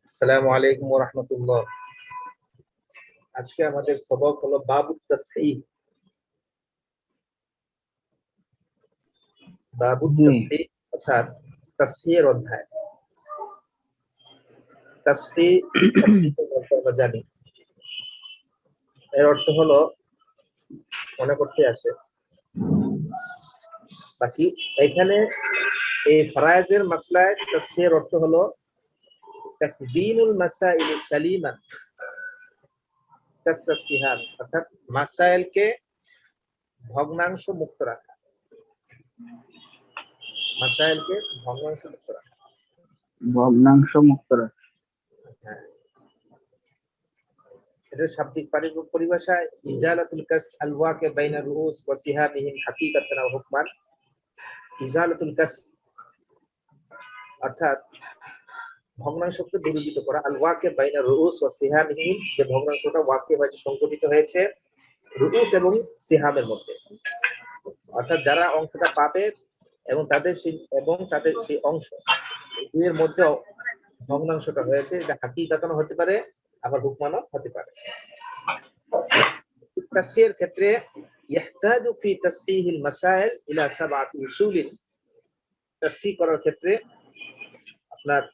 আসসালামু আলাইকুম ওয়া রাহমাতুল্লাহ। আজকে আমাদের সবক হলো বাবুত তাসহিহ। বাবুত তাসহিহ অর্থাৎ তাসহিহের অধ্যায়। তাসহিহ আমরা জানি এর অর্থ হলো মনে করতে আসে, বাকি এখানে এই ফরায়েজের মাসলায় তাসহিহের অর্থ হলো তাকদিনুল মাসাইল সালিমান কাসরাত সিহাম, অর্থাৎ মাসাইলকে ভগ্নাংশ মুক্ত রাখা। মাসাইলকে ভগ্নাংশ মুক্ত রাখা। হ্যাঁ, এটার শাব্দিক পরিভাষায় ইজালাতুল কাস আল ওয়াকি বাইনা রুউস ওয়া সিহামিহিম হাকিকাতান ওয়া হুকমান। ইজালাতুল কাস অর্থাৎ ভগ্নাংশকে দূরীভূত করা, আল ওয়াকি বাইনা রুউস ওয়া সিহামিহিম, যে ভগ্নাংশটা ওয়াকি হয়েছে সংঘটিত হয়েছে রুউস এবং সিহামের মধ্যে, অর্থাৎ যারা অংশটা পাবে এবং তাদের সেই অংশ দুইয়ের মধ্যে ভগ্নাংশটা হয়েছে, এটা হাকিকাতান হতে পারে আবার হুকমানও হতে পারে। তাসহিহের ক্ষেত্রে ইহতাজু ফি তাসহিহিল মাসাইল ইলা সাবআতি উসুলিন, তাসহিহ করার ক্ষেত্রে আপনার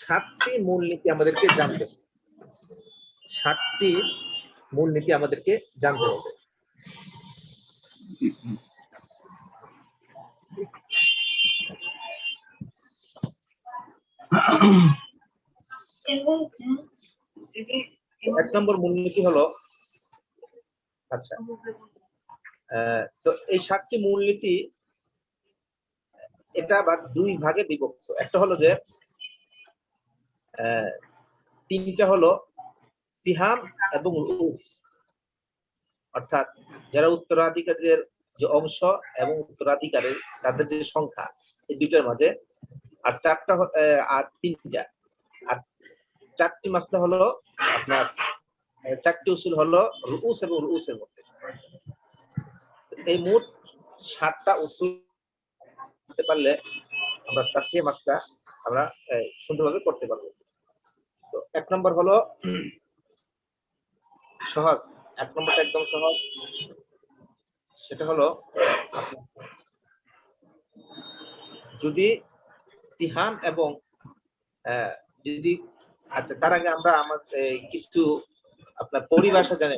7টি মূলনীতি আমাদেরকে জানতে হবে। 7টি মূলনীতি আমাদেরকে জানতে হবে। এক নম্বর মূলনীতি হলো, আচ্ছা তো এই 7টি মূলনীতি এটা আবার দুই ভাগে বিভক্ত। একটা হলো যে 3টা হলো সিহাম এবং রুউস, অর্থাৎ যারা উত্তরাধিকারীদের যে অংশ এবং উত্তরাধিকারীর তাদের যে সংখ্যা, এই দুইটার মাঝে। আর 4টি মাসলা হলো আপনার 4টি উসুল হলো রুউস এবং রুউসের মধ্যে। এই মোট 7টা উসুল করতে পারলে আমরা তাসহিহ মাসলা আমরা সুন্দরভাবে করতে পারবো। তো এক নম্বর হলো সহজ, এক নম্বরটা একদম সহজ, সেটা হলো যদি সিহাম এবং যদি, আচ্ছা তার আগে আমরা আমাদের কিছু আপনার পরিভাষা জানি,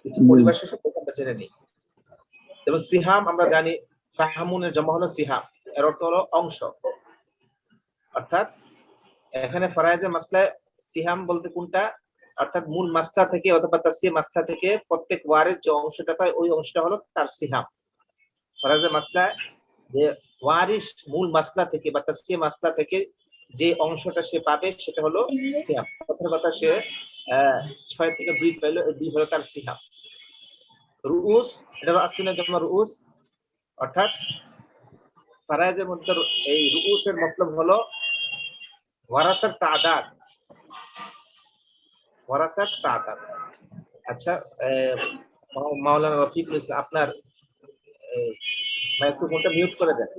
কিছু পরিভাষা সম্পর্কে আমরা জেনে নিই। যেমন সিহাম আমরা জানি, সাহামুনের জমা হলো সিহাম, এর অর্থ হলো অংশ। অর্থাৎ এখানে ফরায়েজে মাসলায় সিহাম বলতে কোনটা, অর্থাৎ মূল মাসলা থেকে অথবা তাসহিহ মাসলা থেকে প্রত্যেক ওয়ারিস যে অংশটা পায় ওই অংশটা হলো তার সিহাম। ফরায়েজে মাসলায় যে ওয়ারিস মূল মাসলা থেকে বা তাসহিহ মাসলা থেকে যে অংশটা সে পাবে সেটা হলো সিহাম। কথার কথা সে 6 থেকে 2 পাইলো, 2 হলো তার সিহাম। রুউস, এটা আসলে জমা রুউস, অর্থাৎ ফরায়েজের মধ্যে এই রুউসের মতলব হলো ওয়ারাসার তাদাদ, ওয়ারাসার তাদাদ। আচ্ছা মাওলানা রফিকুল ইসলাম, আপনার মাইক্রোফোনটা মিউট করে দেন।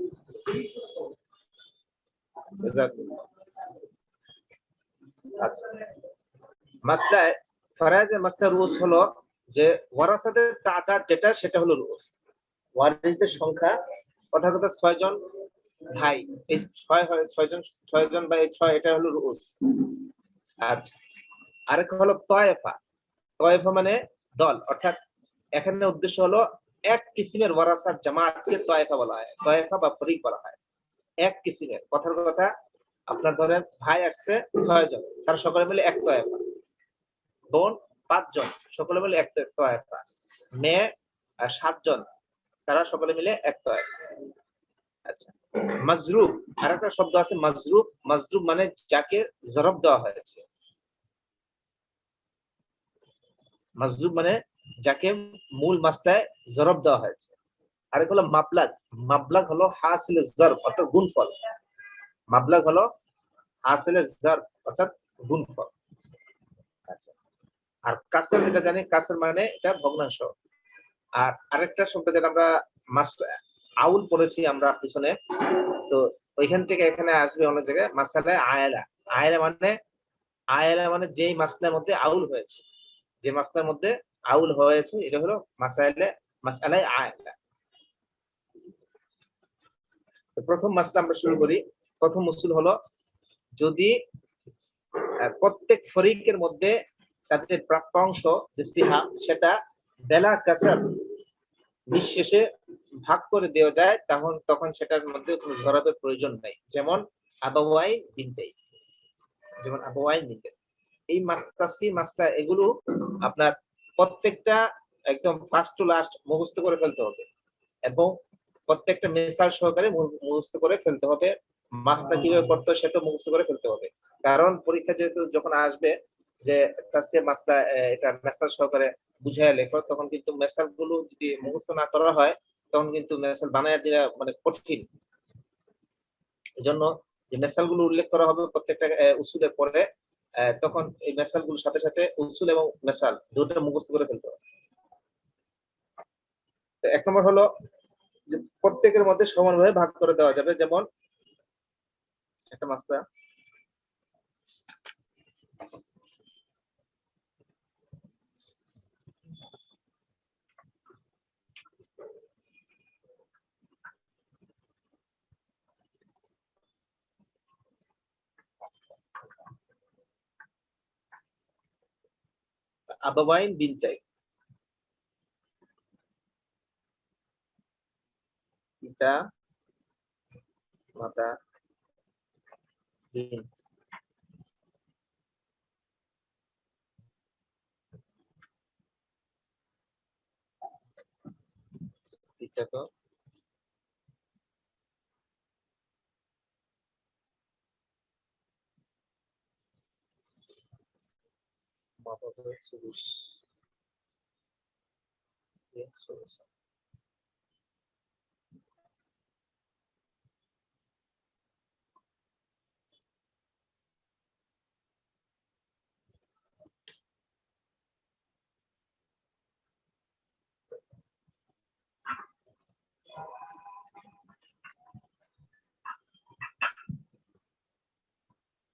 আচ্ছা, মাসলায় ফরায়েজে মাসলা রুউস হলো যে ওয়ারাসাতের তাদাদ যেটা, সেটা হলো রুউস। ওয়ারিসদের সংখ্যা, কথা 6 জন ভাই, এই 6 জন বা এই 6, এটা হলো রুউস। আচ্ছা, আরেকটা হলো তয়েফা। তয়েফা মানে দল, অর্থাৎ এখানে উদ্দেশ্য হলো এক কিসিমের ওয়ারাসাত জামাতকে তয়েফা বলা হয়, তয়েফা বা ফরিক বলা হয়। এক কিসিমের, কথার কথা আপনার ধরেন ভাই আসছে 6 জন, তারা সকলে মিলে এক তয়েফা। বোন 5 জন, সকলে মিলে এক তয়েফা। মেয়ে 7 জন, তারা সকলে মিলে এক তয়েফা। আচ্ছা, মাজরুব, আরেকটা শব্দ আছে মাজরুব। মাজরুব মানে যাকে জরব দেওয়া হয়েছে। মাজরুব মানে যাকে মূল মাসলায় জরব দেওয়া হয়েছে। আরেক হলো মাবলাগ। মাবলাগ হলো হাসিল জরব, অর্থাৎ গুণফল। মাবলাগ হলো হাসিল জরব, অর্থাৎ গুণফল। আচ্ছা, আর কাসর, এটা জানি, কাসর মানে এটা ভগ্নাংশ। আর আরেকটা শব্দ যেটা আমরা আউল পড়েছি আমরা পিছনে, তো ওইখান থেকে এখানে আসবে অন্য জায়গায় মাসালায় আয়লা। আয়লা মানে যেই মাসলার মধ্যে আউল হয়েছে, যে মাসলার মধ্যে আউল হয়েছে এটা হলো মাসালায় আয়লা। তো প্রথম মাসলা আমরা শুরু করি। প্রথম উসুল হলো, যদি প্রত্যেক ফরিকের মধ্যে তাদের প্রাপ্য অংশ যে সিহাম সেটা বেলা কাসার নিঃশেষে ভাগ করে দেওয়া যায়, তখন সেটার মধ্যে কোনো জরাবের প্রয়োজন নাই। যেমন আবাওয়াইন বিনতাই, এই মাসলা এগুলো আপনার প্রত্যেকটা একদম ফার্স্ট টু লাস্ট মুখস্থ করে ফেলতে হবে এবং প্রত্যেকটা মিসাল সহকারে মুখস্থ করে ফেলতে হবে। মাসলা কিভাবে করতে হয় সেটা মুখস্থ করে ফেলতে হবে, কারণ পরীক্ষা যেহেতু যখন আসবে যে তাসসির মাসলা এটা মেসাল সহকারে বুঝায় লেখো, তখন কিন্তু মেসাল গুলো যদি মুখস্থ না করা হয় তখন কিন্তু মেসাল বানায় দেওয়া মানে কঠিন। এজন্য যে মেসাল গুলো উল্লেখ করা হবে প্রত্যেকটা উসুলের পরে, তখন এই মেসাল গুলোর সাথে সাথে উসুল এবং মেসাল দুটো মুখস্থ করে ফেলতে হবে। তো এক নম্বর হলো যে প্রত্যেকের মধ্যে সমানভাবে ভাগ করে দেওয়া যাবে। যেমন একটা মাসলা, আবাওয়াইন বিনতাই, পিতা মাতা বিন, পিতা তো মাতা তো সুদুস সুদুস।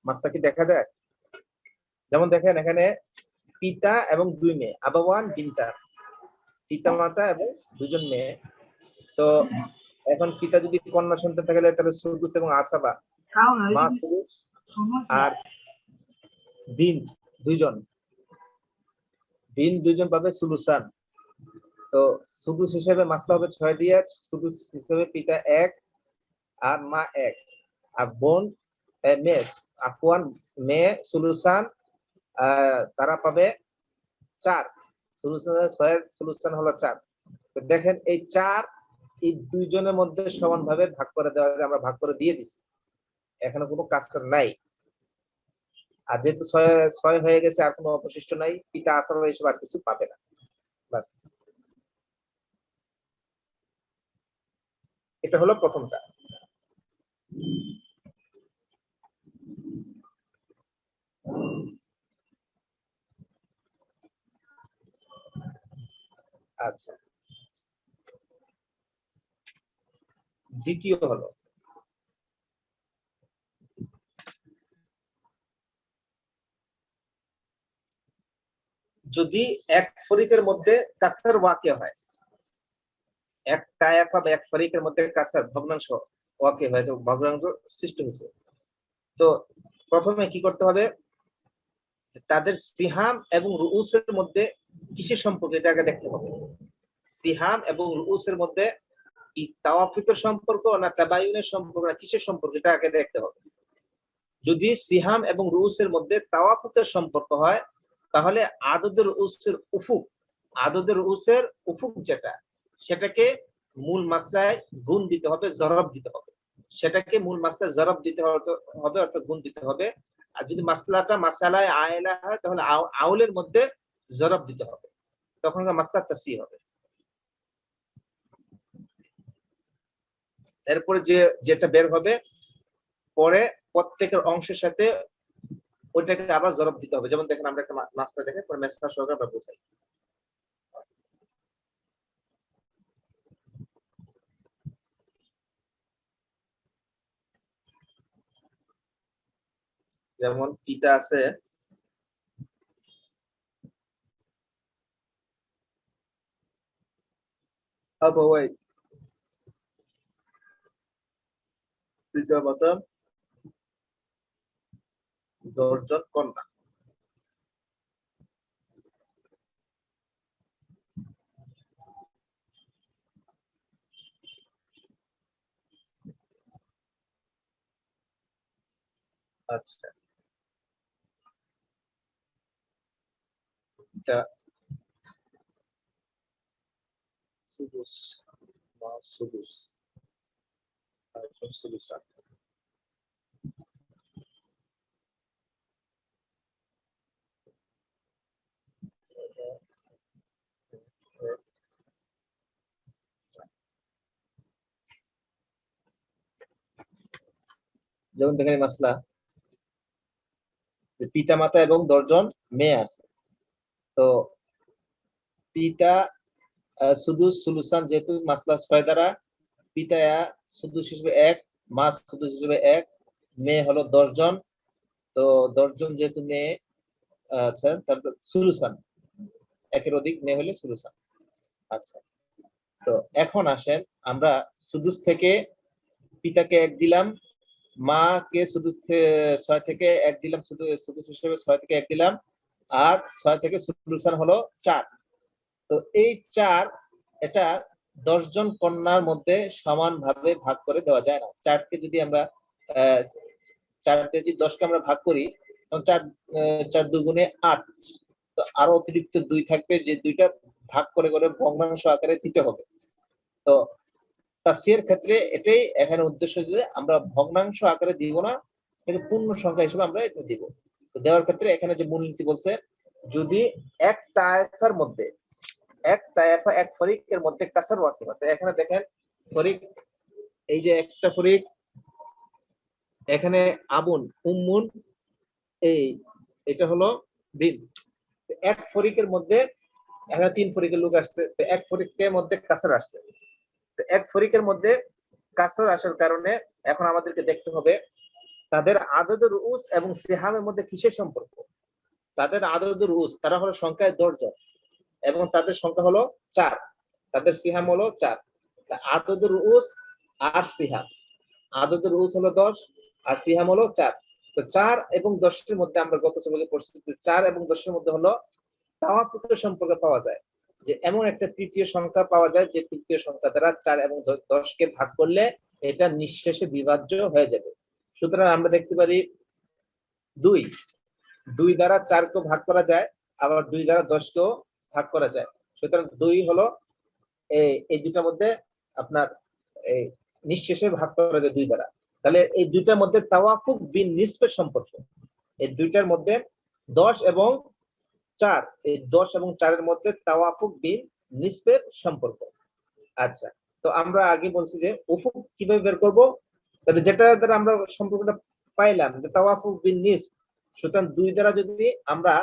মাসলা কি দেখা যায়? যেমন দেখেন এখানে পিতা এবং দুই মেয়ে, আবাওয়ান বিনতা, পিতা মাতা এবং দুজন মেয়ে। তো এখন পিতা যদি কন্যা সন্তান থাকে তাহলে সুদুস এবং আসাবা, মা সুদুস আর বিন দুইজন, পাবে সুলুসান। তো সুদুস হিসেবে মাসলা হবে 6 দিয়ে, সুদুস হিসেবে পিতা 1 আর মা 1, আর বোন মেয়ে আফওয়ান মেয়ে সুলুসান তারা পাবে 4, সুলুসানের 6 সুলুসান হলো 4। তো দেখেন এই 4 এই দুইজনের মধ্যে সমানভাবে ভাগ করে দেওয়া, আমরা ভাগ করে দিয়ে দিচ্ছি, এখানে কোনো কাসর নাই। আর যেহেতু 6 হয়ে গেছে আর কোনো অবশিষ্ট নাই, পিতা আসাবা হিসেবে আর কিছু পাবে না, বাস। এটা হলো প্রথমটা। আচ্ছা, দ্বিতীয় হলো, যদি এক ফরিকের মধ্যে কাসর ওয়াকিয়া হয়, একটা এক ফরিকের মধ্যে কাসর ভগ্নাংশ ওয়াকিয়া হয়, তো ভগ্নাংশ সৃষ্টি হয়েছে, তো প্রথমে কি করতে হবে, তাদের সিহাম এবং রুউসের মধ্যে কিসের সম্পর্ক এটা আগে দেখতে হবে। সিহাম এবং রুউসের মধ্যে কি তাওয়াফুকের সম্পর্ক না তাবায়ুনের সম্পর্ক না কিসের সম্পর্ক এটা আগে দেখতে হবে। যদি সিহাম এবং রুউসের মধ্যে তাওয়াফুকের সম্পর্ক হয়, তাহলে আদদের রুউসের উফুক যেটা, সেটাকে মূল মাসলায় গুণ দিতে হবে, জরব দিতে হবে, সেটাকে মূল মাসলায় জরব দিতে হবে অর্থাৎ গুণ দিতে হবে। আর যদি মাসলাটা মাসালায় আয়লা হয় তাহলে আউলের মধ্যে জরব দিতে হবে, তখন মাসলা তাসি হবে। এরপরে যেটা বের হবে পরে প্রত্যেকের অংশের সাথে ওইটাকে আবার জরব দিতে হবে। যেমন দেখেন আমরা একটা মাসলা দেখে পরে মাসলা সহকারে আমরা বোঝাই। যেমন পিতা আছে আবওয়াই, পিতা মাতা 10 জন কন্যা। আচ্ছা, এটা সুদুস বা সুদুস সুদুসা। যেমন দেখেন মাসলা, পিতা মাতা এবং 10 জন মেয়ে আছে। তো পিতা সুদুস সুলুসান, যেহেতু মাসলা 6 দ্বারা পিতা সুদুস হিসেবে 1, মা সুদুস হিসেবে 1, মেয়ে হলো 10 জন। তো 10 জন যেহেতু মেয়ে, আচ্ছা তারপর সুলুসান, একের অধিক মেয়ে হলে সুলুসান। আচ্ছা, তো এখন আসেন আমরা সুদুস থেকে পিতাকে 1 দিলাম, মাকে সুদুস 6 থেকে 1 দিলাম, সুদুস হিসেবে 6 থেকে 1 দিলাম, আর 6 থেকে সুলুসান হলো 4। তো এই 4 এটা 10 জন কন্যার মধ্যে সমানভাবে ভাগ করে দেওয়া যায় না। 4কে যদি আমরা 4 দিয়ে যদি 10কে আমরা ভাগ করি, তখন 4 দুগুণে 8। তো আরো অতিরিক্ত 2 থাকবে, যে 2টা ভাগ করে করে ভগ্নাংশ আকারে দিতে হবে। তো তাসিয়ের ক্ষেত্রে এটাই এখানে উদ্দেশ্য, যে আমরা ভগ্নাংশ আকারে দিব না, কিন্তু পূর্ণ সংখ্যা হিসেবে আমরা এটা দিব। তো দেওয়ার ক্ষেত্রে এখানে যে মূলনীতি বলছে, যদি এক তায়েফার মধ্যে, এক তায়েফা এক ফরিকের মধ্যে কাসার ওয়াকিব, তো এখানে দেখেন ফরিক, এই যে একটা ফরিক, এখানে আবুন উম্মুন, এটা হলো বিন। এক ফরিকের মধ্যে এখানে 3 ফরিকের লোক আসছে, তো এক ফরিকের মধ্যে কাসার আসছে। তো এক ফরিকের মধ্যে কাসার আসার কারণে এখন আমাদেরকে দেখতে হবে তাদের আদদের রুস এবং সিহামের মধ্যে কিসের সম্পর্ক। তাদের আদদের রুস, তারা হলো সংখ্যায় 10 জন এবং তাদের সংখ্যা হলো 4, তাদের সিহাম হলো 4। আদদের রুস আর সিহাম, আদদের রুস হলো 10 আর সিহাম হলো 4। তো 4 এবং 10-এর মধ্যে আমরা গত সবকে পড়ছি, 4 এবং 10-এর মধ্যে হলো তাওয়াফুকের সম্পর্ক পাওয়া যায়, যে এমন একটা তৃতীয় সংখ্যা পাওয়া যায় যে তৃতীয় সংখ্যা দ্বারা 4 এবং 10কে ভাগ করলে এটা নিঃশেষে বিভাজ্য হয়ে যাবে। সুতরাং আমরা দেখতে পারি 2 দ্বারা 4কে ভাগ করা যায়, আবার 2 দ্বারা 10কেও ভাগ করা যায়। সুতরাং 2 হলো এই দুটার মধ্যে আপনার এই নিঃশেষে ভাগ করা যায় 2 দ্বারা। তাহলে এই দুইটার মধ্যে তাওয়াফুক বিন নিসফের সম্পর্ক, এই দুইটার মধ্যে 10 এবং 4, এই 10 এবং 4-এর মধ্যে তাওয়াফুক বিন নিসফের সম্পর্ক। আচ্ছা, তো আমরা আগে বলছি যে উফুক কিভাবে বের করব, তাহলে যেটা দ্বারা আমরা সম্পর্কটা পাইলাম যে তাওয়াফুক বিন নিসফ, সুতরাং 2 দ্বারা যদি আমরা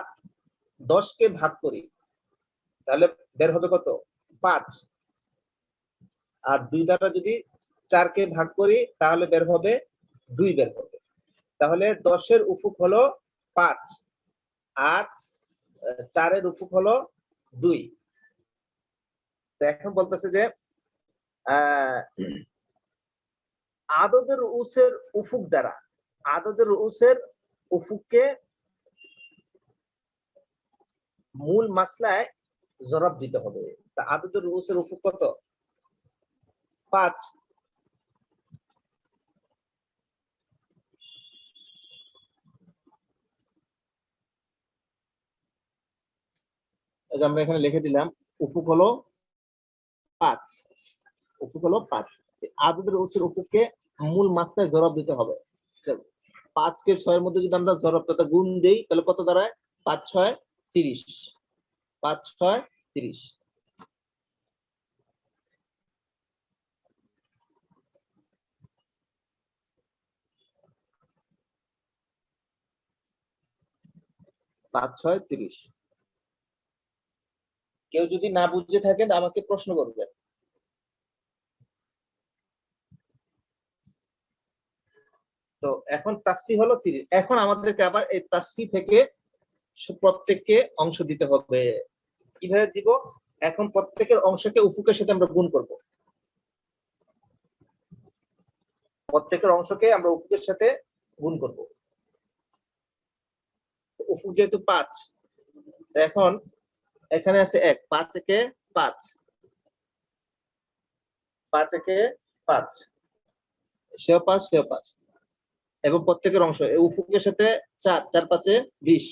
10কে ভাগ করি তাহলে বের হবে কত? 5। আর 2 দ্বারা যদি 4কে ভাগ করি তাহলে বের হবে 2 বের হবে। তাহলে 10-এর উফুক হলো 5 আর 4-এর উফুক হলো 2। তো এখন বলতেছে যে আদদের উসের উফুক দ্বারা, আদদের উসের উফুককে মূল মাসলায় জরব দিতে হবে। তা আদদের উসের উফুক কত? 5। আমরা এখানে লিখে দিলাম উফুক হলো 5, উফুক হলো 5। আদদের উসের উফুককে মূল মাসলায় জরব দিতে হবে। 5কে 6-এর মধ্যে যদি আমরা জরব তথা গুণ দেই তাহলে কত দাঁড়ায়? 5 6 30, 5 6 30। পাঁচ ছয় 30। কেউ যদি না বুঝে থাকেন আমাকে প্রশ্ন করবেন। তো এখন তাসসি হলো 30। এখন আমাদেরকে আবার এই তাসসি থেকে প্রত্যেককে অংশ দিতে হবে। কিভাবে দিব? এখন প্রত্যেকের অংশকে উফুকের সাথে আমরা গুণ করব। প্রত্যেকের অংশকে আমরা উফুকের সাথে গুণ করব। উফুক যেহেতু 5, এখন এখানে আছে 1, 5 একে 5, 5 একে 5, সেও 5, সেও 5, এবং প্রত্যেকের অংশ উফুকের সাথে 4, 4 5 20।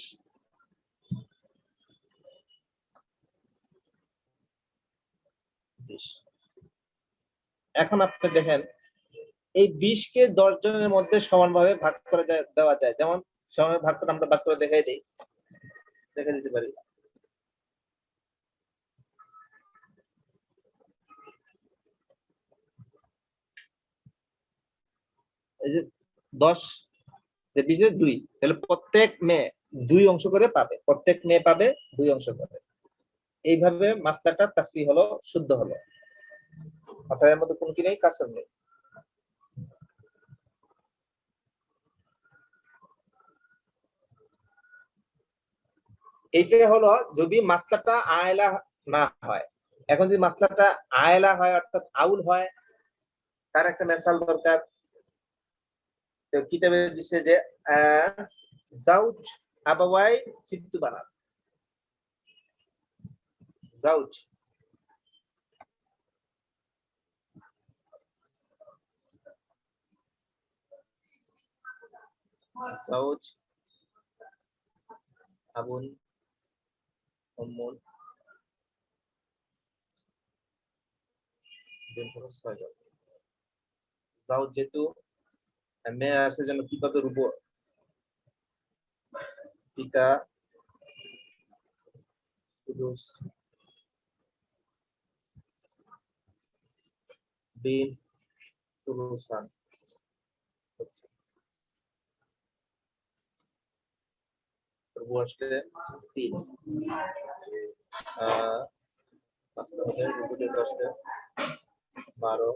এখন আপনি দেখেন এই 20 কে 10 জনের মধ্যে সমানভাবে ভাগ করে দেওয়া যায়। যেমন সমানভাবে ভাগ করে আমরা ভাগ করে দেখাই দিই, দেখা দিতে পারি। এই যে 10 যে 20 এর 2, তাহলে প্রত্যেক মেয়ে 2 অংশ করে পাবে, প্রত্যেক মেয়ে পাবে 2 অংশ করে। এইভাবে মাসলাটা তাসসি হলো, শুদ্ধ হলো, অর্থাৎ এর মধ্যে কোনো কি নেই, কাসর নেই। এইটা হলো যদি মাসলাটা আয়লা না হয়। এখন যদি মাসলাটা আয়লা হয় অর্থাৎ আউল হয়, তার একটা মেসাল দরকার। তো কিতাবে দিচ্ছে যে জাউজ আবাওয়াই সিদ্দু বানাত, জাউজ জাউজ আবুন উম্মুন দিন পুরো 6 জন। জাউজ যেহেতু মেয়ে আছে যেন কিভাবে রূপ পিতা সুদুস বিন সুলুসান রূপ আসলে 3, পাঁচটা হবে রূপ যেহেতু আসছে 12।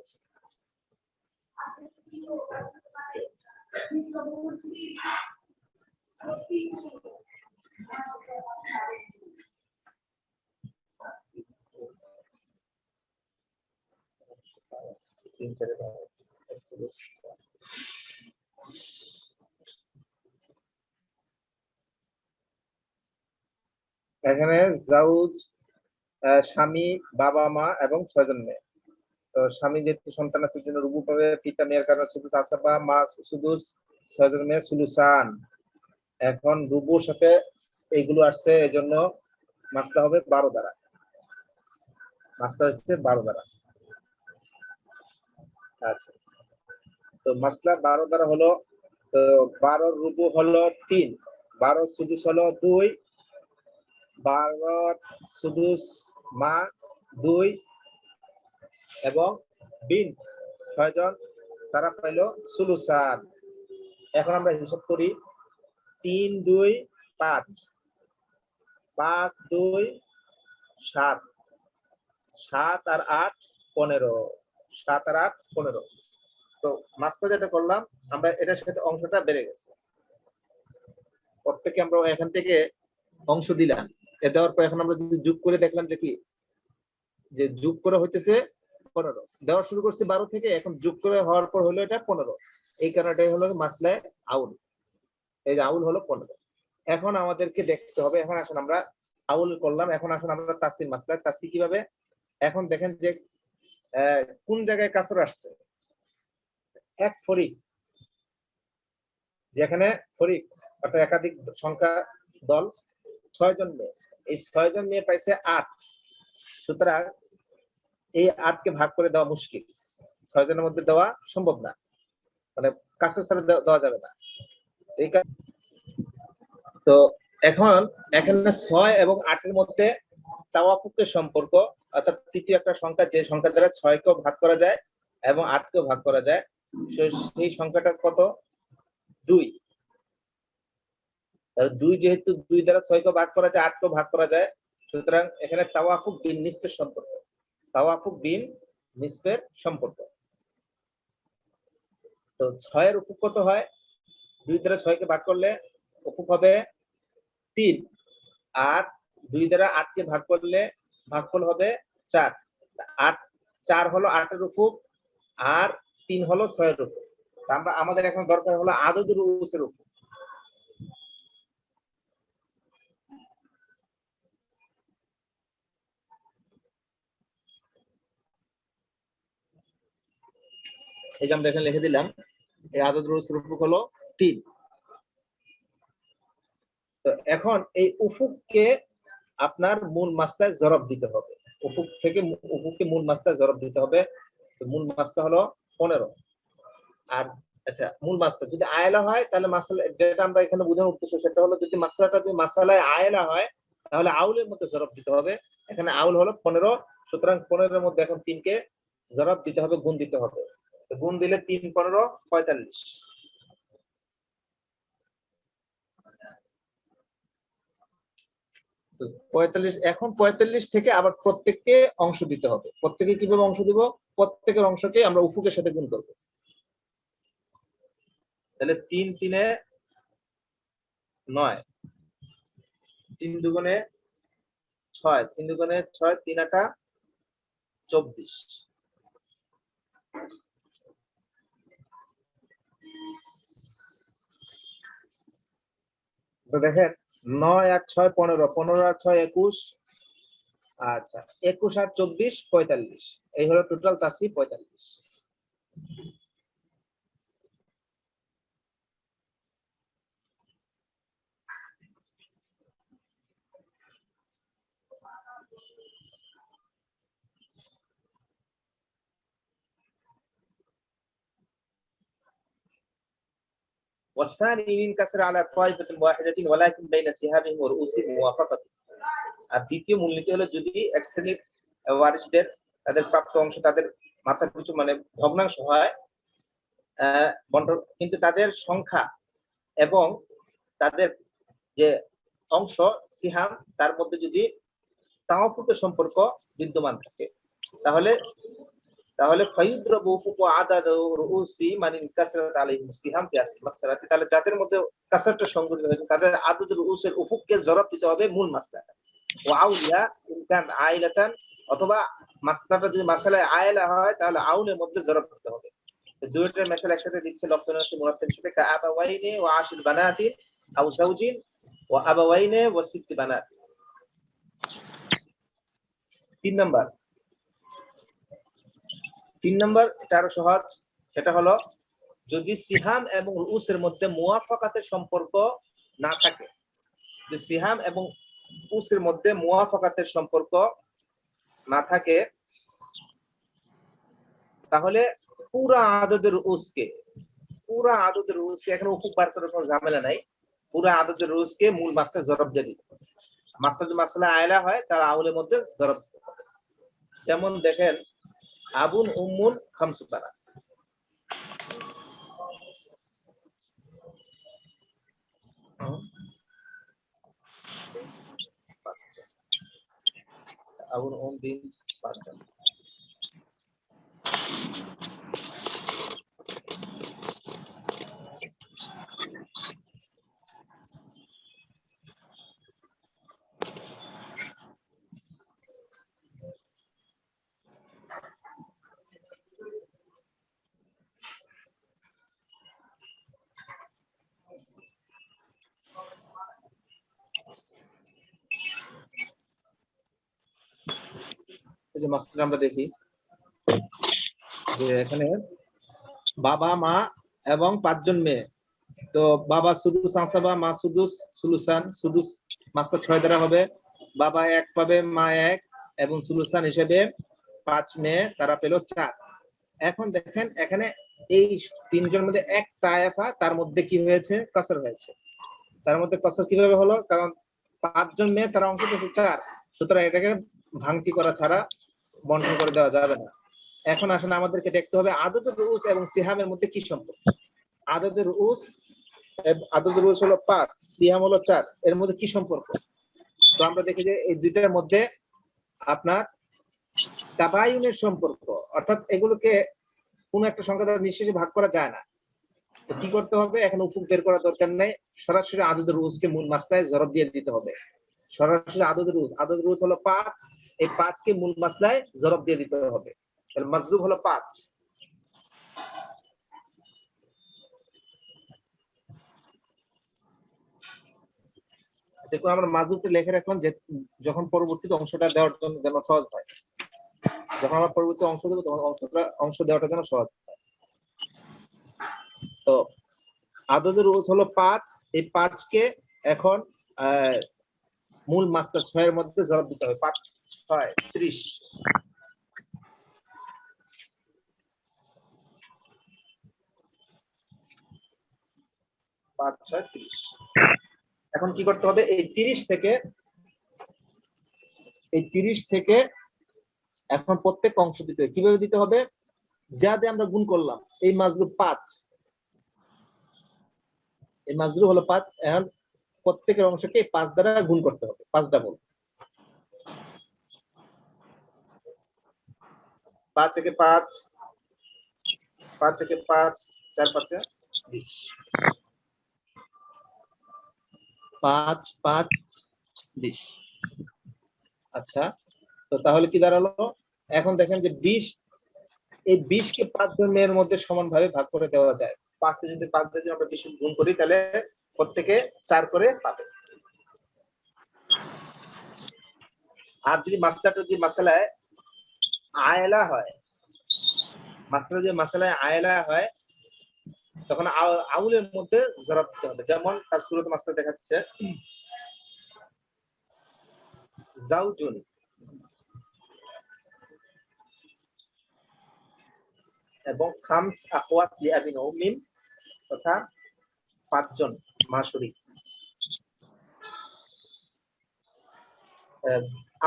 এখানে জাউজ স্বামী, বাবা মা এবং 6 জন মেয়ে। তো স্বামী যেহেতু সন্তান আছে জন্য রুবু পাবে, পিতা মেয়ের কারণে সুদুস আসাবা, মা সুদুস, 6 জন মেয়ে সুলুসান। এখন রুবুর সাথে এইগুলো আসছে, এই জন্য মাসলা হবে 12 দ্বারা, মাসলা হচ্ছে 12 দ্বারা। আচ্ছা, তো মাসলা 12 দ্বারা হলো, তো 12 রুবু হলো 3, 12 সুদুস হলো 2, 12 সুদুস মা 2 এবং বিন 6 জন, তারা পাইলো সুলুসান। এখন আমরা হিসাব করি, 3 2 5, 5 2 7, 7 আর 8 15, 7 আর 8 15। তো মাসটা যেটা করলাম আমরা, এটার সাথে অংশটা বেড়ে গেছে, প্রত্যেকে আমরা এখান থেকে অংশ দিলাম। এ দেওয়ার পর এখন আমরা যদি যোগ করে দেখলাম যে কি, যে যোগ করে হইতেছে 15, দেওয়া শুরু করছি 12 থেকে, এখন যোগ করে হওয়ার পর হলো এটা 15। এই কারণে এটা হলো মাসলায় আউল। এই যে আউল হলো 15। এখন আমাদেরকে দেখতে হবে, এখন আসুন আমরা আউল করলাম, এখন আসুন আমরা তাসসির মাসলা। তাসসি কিভাবে? এখন দেখেন যে কোন জায়গায় কাসর আসছে, এক ফরিক, যেখানে ফরিক অর্থাৎ একাধিক সংখ্যা দল, 6 জন মেয়ে, এই 6 জন মেয়ে পাইছে 8। সুতরাং এই 8 কে ভাগ করে দেওয়া মুশকিল, 6 জনের মধ্যে দেওয়া সম্ভব না, মানে কাসর ছাড়া দেওয়া যাবে না। এই তো এখন এখানে 6 এবং 8 এর মধ্যে তাওয়াফুকের সম্পর্ক, অর্থাৎ তৃতীয় একটা সংখ্যা, যে সংখ্যা দ্বারা 6 কেও ভাগ করা যায় এবং 8 কেও ভাগ করা যায়, সেই সংখ্যাটা কত? 2। তাহলে 2 যেহেতু 2 দ্বারা 6 কেও ভাগ করা যায়, 8 কেও ভাগ করা যায়, সুতরাং এখানে তাওয়াফুক বিন নিসফের সম্পর্ক, তাওয়াফুক বিন নিসফের সম্পর্ক। তো 6 এর উফুক কত হয়? 2 দ্বারা 6 কে ভাগ করলে উফুক হবে 3, আর 2 দ্বারা 8 কে ভাগ করলে ভাগফল হবে 4। 8 4 হলো 8 এর উফুক, আর 3 হলো 6 এর উফুক। আমরা আমাদের এখন দরকার হলো আদদের রুউসের উফুক। এই যে আমরা এখানে লিখে দিলাম, এই আদদ রুউসের উফুক হলো 3। তো এখন এই উফুককে আপনার মূল মাসলায় জরব দিতে হবে। উফুক থেকে উফুককে মূল মাসলায় জরব দিতে হবে। তো মূল মাসলা হলো 15। আর আচ্ছা, মূল মাসলা যদি আয়লা হয় তাহলে মাসলা যেটা আমরা এখানে বোঝানোর উদ্দেশ্য সেটা হলো যদি মাসলাটা যদি মাসালায় আয়লা হয় তাহলে আউলের মধ্যে জরব দিতে হবে। এখানে আউল হলো 15, সুতরাং 15 এর মধ্যে এখন 3 কে জরব দিতে হবে, গুণ দিতে হবে। তো গুণ দিলে 3 15 45। তো 45, এখন 45 থেকে আবার প্রত্যেককে অংশ দিতে হবে। প্রত্যেকে কিভাবে অংশ দিব? প্রত্যেকের অংশকে আমরা উফুকের সাথে গুণ করব। তাহলে 3 3 9, 3 দুগুণে 6, 3 দুগুণে 6, 3 8 24। তো দেখেন 9 আর 6 15, 15 আর 6 21। আচ্ছা, 21 আর 24 45। এই হলো টোটাল তাসি 45। والثاني ينكسر على طائفة واحدة ولكن بين سهامهم ورؤوسهم موافقة। আর দ্বিতীয় মূলনীতি হলো যদি এক শ্রেণীর ওয়ারিসদের তাদের প্রাপ্ত অংশ তাদের মাথার পিছু মানে ভগ্নাংশ হয়, বন্টন, কিন্তু তাদের সংখ্যা এবং তাদের যে অংশ সিহাম তার মধ্যে যদি তাওয়াফুকের সম্পর্ক বিদ্যমান থাকে, তাহলে তাহলে ফায়ুদ্রাবু উফুকু আদাদু রুউসি মান ইনকাসারাত আলাইহিম সিহাম ফি আসলি মাসআলাতি। তাহলে যাদের মধ্যে কাসারটা সংঘটিত হয়েছে তাদের আদাদুর রুউসের উফুককে জরব দিতে হবে মূল মাসলাটা। ওয়া আউলিয়া ইনকান আইলাতান, অথবা মাসলাটা যদি মাসালায় আয়লা হয় তাহলে আউলের মধ্যে জরব দিতে হবে। তো দুইটার মাসালা একসাথে দিচ্ছে লক্ষণাংশ মুরাত্তাব হিসেবে কা আবাওয়াইনি ওয়া আশির বানাতি আও যাওজিন ওয়া আবাওয়াইনি ওয়া সিত্তি বানাতি। 3 নাম্বার এটা আরো সহজ। সেটা হলো যদি সিহাম এবং রুউসের মধ্যে মুওয়াফাকাতের সম্পর্ক না থাকে, যদি সিহাম এবং রুউসের মধ্যে মুওয়াফাকাতের সম্পর্ক না থাকে, তাহলে পুরা আদদের রুউসকে এখানে উফুক বার করার কোনো ঝামেলা নাই, পুরা আদদের রুউসকে মূল মাসলায় জরব দিয়ে দিতে হবে। মাসলা যদি মাসলা আয়লা হয় তার আউলের মধ্যে জরব দিতে হবে। যেমন দেখেন আবুন উম্মুন খামসু বানাত। আবুন উম বিন 5 জন। এই যে মাসলা আমরা দেখি যে এখানে বাবা মা এবং 5 জন মেয়ে। তো বাবা সুদুস আসাবা, মা সুদুস সুলুসান, সুদুস মাসলা 6 দ্বারা হবে। বাবা 1 পাবে, মা 1, এবং সুলুসান হিসেবে 5 মেয়ে, তারা পেল 4। এখন দেখেন এখানে এই 3 জনের মধ্যে এক তায়েফা, তার মধ্যে কি হয়েছে? কসর হয়েছে। তার মধ্যে কসর কিভাবে হলো? কারণ 5 জন মেয়ে, তারা অংশ পেয়েছে 4, সুতরাং এটাকে ভাঙতি করা ছাড়া বন্টন করে দেওয়া যাবে না। এখন আসলে আমাদেরকে দেখতে হবে আদদের রুউস এবং সিহামের মধ্যে কি সম্পর্ক। আদদের রুউস হলো 5, সিহাম হলো 4, এর মধ্যে কি সম্পর্ক? তো আমরা দেখি যে এই দুইটার মধ্যে আপনার তাবায়ুনের সম্পর্ক, অর্থাৎ এগুলোকে কোন একটা সংখ্যা দ্বারা নিঃশেষে ভাগ করা যায় না। তো কি করতে হবে, এখানে উপুক বের করার দরকার নেই, সরাসরি আদদের রুজকে মূল মাসলায় জরব দিয়ে দিতে হবে। সরাসরি আদদের রুজ হলো 5, এই 5 কে মূল মাসলায় জরব দিয়ে দিতে হবে। তাহলে মাজরুব হলো 5। আমরা মাজরুবটা লিখে রাখলাম, যে যখন পরবর্তীতে অংশটা দেওয়ার জন্য যেন সহজ হয়, যখন আমরা পরবর্তী অংশ দেবো তখন অংশ দেওয়াটা যেন সহজ হয়। তো আদদের রুজ হলো 5, এই 5 কে এখন মূল মাসলা 6 এর মধ্যে জরব দিতে হবে। 5 6 30, 5 6 30। এখন কি করতে হবে, এই 30 থেকে এখন প্রত্যেক অংশ দিতে হবে। কিভাবে দিতে হবে, যা দিয়ে আমরা গুণ করলাম, এই মাজরুব 5, এই মাজরুব হলো 5, এখন প্রত্যেকের অংশকে 5 দ্বারা গুণ করতে হবে, 5 ডাবল। 5 একে 5, 5 একে 5, 4 5 20, 5 5 20। আচ্ছা, তো তাহলে কি দাঁড়ালো, এখন দেখেন যে 20, এই 20 কে 5 জনের মধ্যে সমানভাবে ভাগ করে দেওয়া যায়। 5 এ যদি 5 দিয়ে আমরা 20 গুণ করি, তাহলে প্রত্যেকে 4 করে পাবে। আর যদি মাসলাটা যদি মাসালায় আয়লা হয়, তখন আউলের মধ্যে জরব দিতে হবে। যেমন তার সূরত মাসলা দেখাচ্ছে, জাওজুন এবং খামস আখওয়াত লিআবিন উম্মিন, তথা 5 জন মাসুরি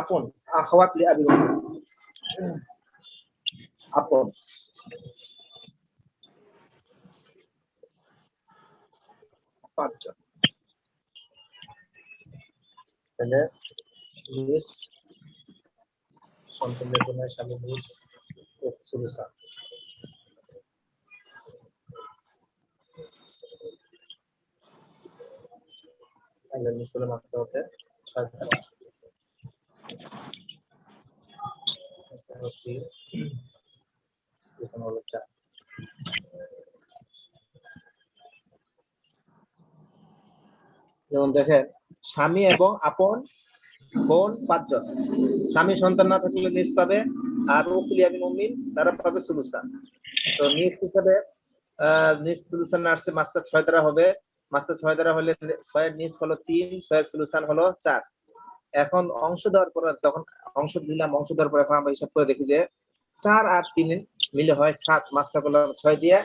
আপন, আখওয়াত লিআবিন উম্মিন আপন, পাঁচজন। তাহলে নিস সন্তানের জন্য স্বামী নিস সুলুসান। তাহলে নিসুলের মাসলা হতে 6 দ্বারা হলো 4। যেমন দেখেন, স্বামী এবং আপন বোন 5 জন। স্বামী সন্তান না থাকলে নিস পাবে, আর উকুলিয়াবিন উম্মিন তারা পাবে সুলুসান। তো নিস হিসাবে নিস সুলুসান আসছে, মাসটা 6 দ্বারা হবে। মাসটা 6 দ্বারা হলে 6 এর নিস হলো 3, 6 এর সুলুসান হলো 4। এখন অংশ দেওয়ার পর, তখন অংশ দিলাম, অংশ দেওয়ার পর এখন আমরা হিসাব করে দেখি যে 4 আর 3 মিলে হয় 7। মাসটা করলাম 6 দিয়ে,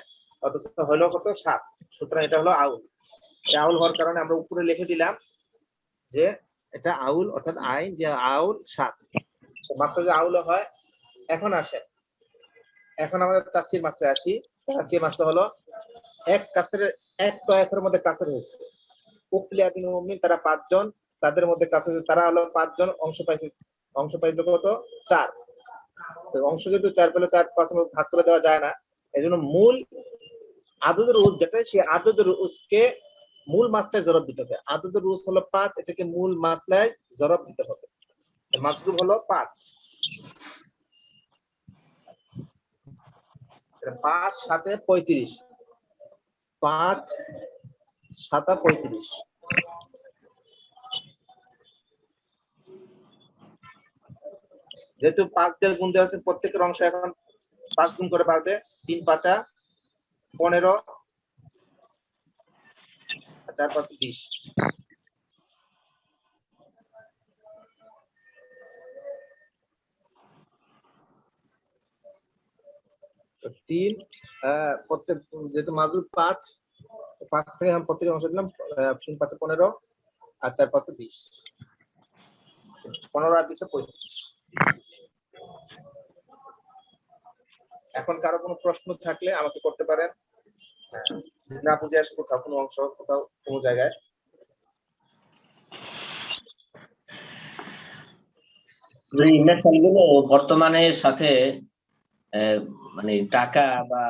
অথচ হলো কত, 7। সুতরাং এটা হলো আউল। আউল হওয়ার কারণে আমরা উপরে লিখে দিলাম যে এটা আউল, অর্থাৎ আইন যে আউল 7। মাসটা যে আউল হয়। এখন আসে, এখন আমাদের তাসির মাসে আসি। তাসির মাসটা হলো এক কাসের, এক তয়েফের মধ্যে কাসের হয়েছে। উকলিয়াবিন মুমিন তারা 5 জন, তাদের মধ্যে কাসের তারা হলো 5 জন, অংশ পাইছে কত, 4। তো অংশ যেহেতু 4 পেলে 4 5 ভাগ করে দেওয়া যায় না, এজন্য মূল আদদের রুজ যেটা, সেই আদদের রুজকে মূল মাসলায় জরব দিতে হবে। আদদের রুজ হলো 5, এটাকে মূল মাসলায় জরব দিতে হবে। মাজরুব হলো 5, 5 7 35, 5 7 35। যেহেতু 5 দিয়ে গুণ দেওয়া আছে, প্রত্যেকের অংশ এখন 5 গুণ করে পারবে। 3 5 15, 4 5 20। 3 প্রত্যেক, যেহেতু মাজরুব 5 থেকে আমি প্রত্যেকের অংশ দিলাম। 3 5 15 আর 4 5 20, 15 আর 20 35। এখন কারো কোনো প্রশ্ন থাকলে আমাকে করতে পারেন, না বুঝে আসে কোথাও কোনো অংশ, কোথাও কোনো জায়গায়। বর্তমানের সাথে মানে টাকা বা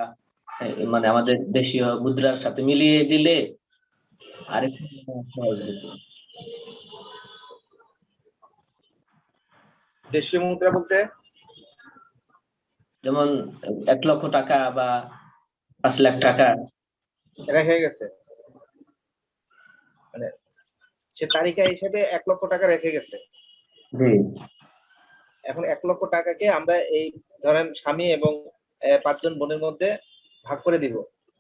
মানে আমাদের দেশীয় মুদ্রার সাথে মিলিয়ে দিলে আরেকটু সহজ হতো। দেশীয় মুদ্রা বলতে যেমন 1 লক্ষ টাকা বা 5 লাখ টাকা রেখে গেছে, মানে সে তালিকা হিসেবে 1 লক্ষ টাকা রেখে গেছে। জি এখন 1 লক্ষ টাকাকে আমরা এই ধরেন স্বামী এবং 5 জন বোনের মধ্যে ভাগ করে দিব,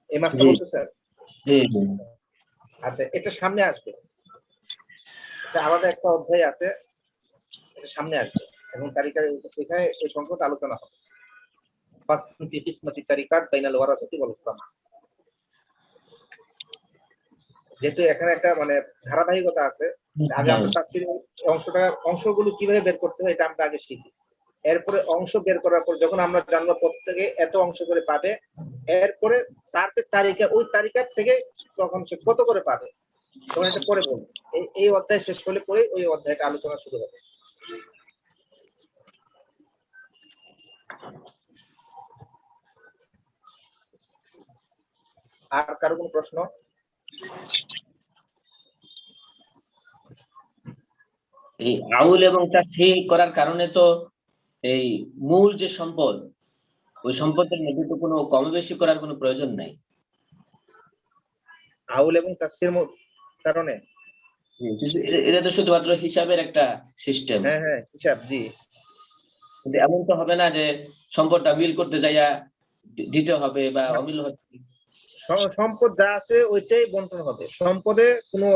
এই মাসটা জি বলতেছেন? জি জি। আচ্ছা, এটা সামনে আসবে, এটা আলাদা একটা অধ্যায় আছে, এটা সামনে আসবে এবং তালিকা এখানে এই সংক্রান্ত আলোচনা হবে। ফাসলুন ফি কিসমাতি তারিকাত বাইনাল ওয়ারাসাতি ওয়াল হুকামা। যেহেতু এখানে একটা মানে ধারাবাহিকতা আছে, আগে আমরা তাফসীর অংশগুলো কিভাবে বের করতে হয় এটা আমরা আগে শিখি। এরপরে অংশ বের করার পর যখন আমরা জানবো প্রত্যেকে এত অংশ করে পাবে, এরপরে তার যে তালিকা, ওই তালিকার থেকে তখন সে কত করে পাবে তখন এটা পরে বলবো। এই অধ্যায় শেষ হলে পরে ওই অধ্যায়টা আলোচনা শুরু হবে। আর কারো কোনো প্রশ্ন? এই আউল এবং তাসহিহ করার কারণে তো এই মূল যে সম্পদ, ওই সম্পদের মধ্যে তো কোনো কম বেশি করার কোনো প্রয়োজন নাই। আউল এবং তাফসীর কারণে এটা তো শুধুমাত্র হিসাবের একটা সিস্টেম। হ্যাঁ হ্যাঁ, হিসাব, জি। কিন্তু এমন তো হবে না যে সম্পদটা মিল করতে যাইয়া দিতে হবে বা অমিল হবে। সম্পদ যা আছে ওইটাই বন্টন হবে। সম্পদে কোনো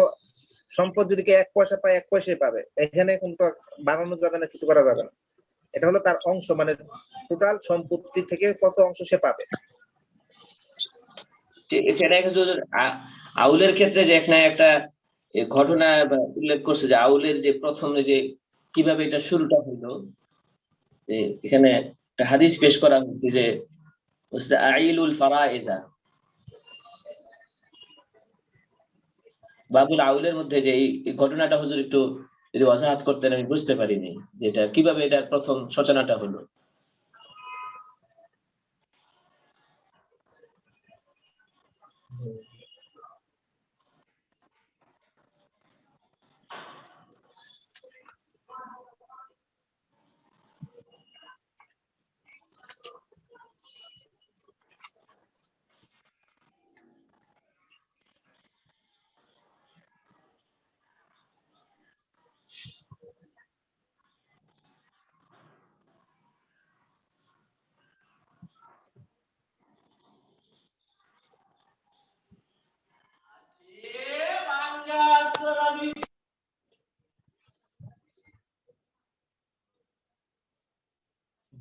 সম্পদ যদি কেউ 1 পয়সা পায় 1 পয়সাই পাবে, এখানে কিন্তু বাড়ানো যাবে না, কিছু করা যাবে না। এটা হলো তার অংশ, মানে টোটাল সম্পত্তি থেকে কত অংশ সে পাবে। এখানে আউলের ক্ষেত্রে যে এখানে একটা ঘটনা উল্লেখ করছে যে আউলের যে প্রথমে যে কিভাবে এটা শুরুটা হলো, এখানে একটা হাদিস পেশ করা হচ্ছে যে আইলুল ফারাইজা, বাবুল আউলের মধ্যে যে এই ঘটনাটা হুজুর একটু যদি ওয়াজাহাত করতেন, আমি বুঝতে পারিনি যে এটা কিভাবে এটার প্রথম সূচনাটা হলো।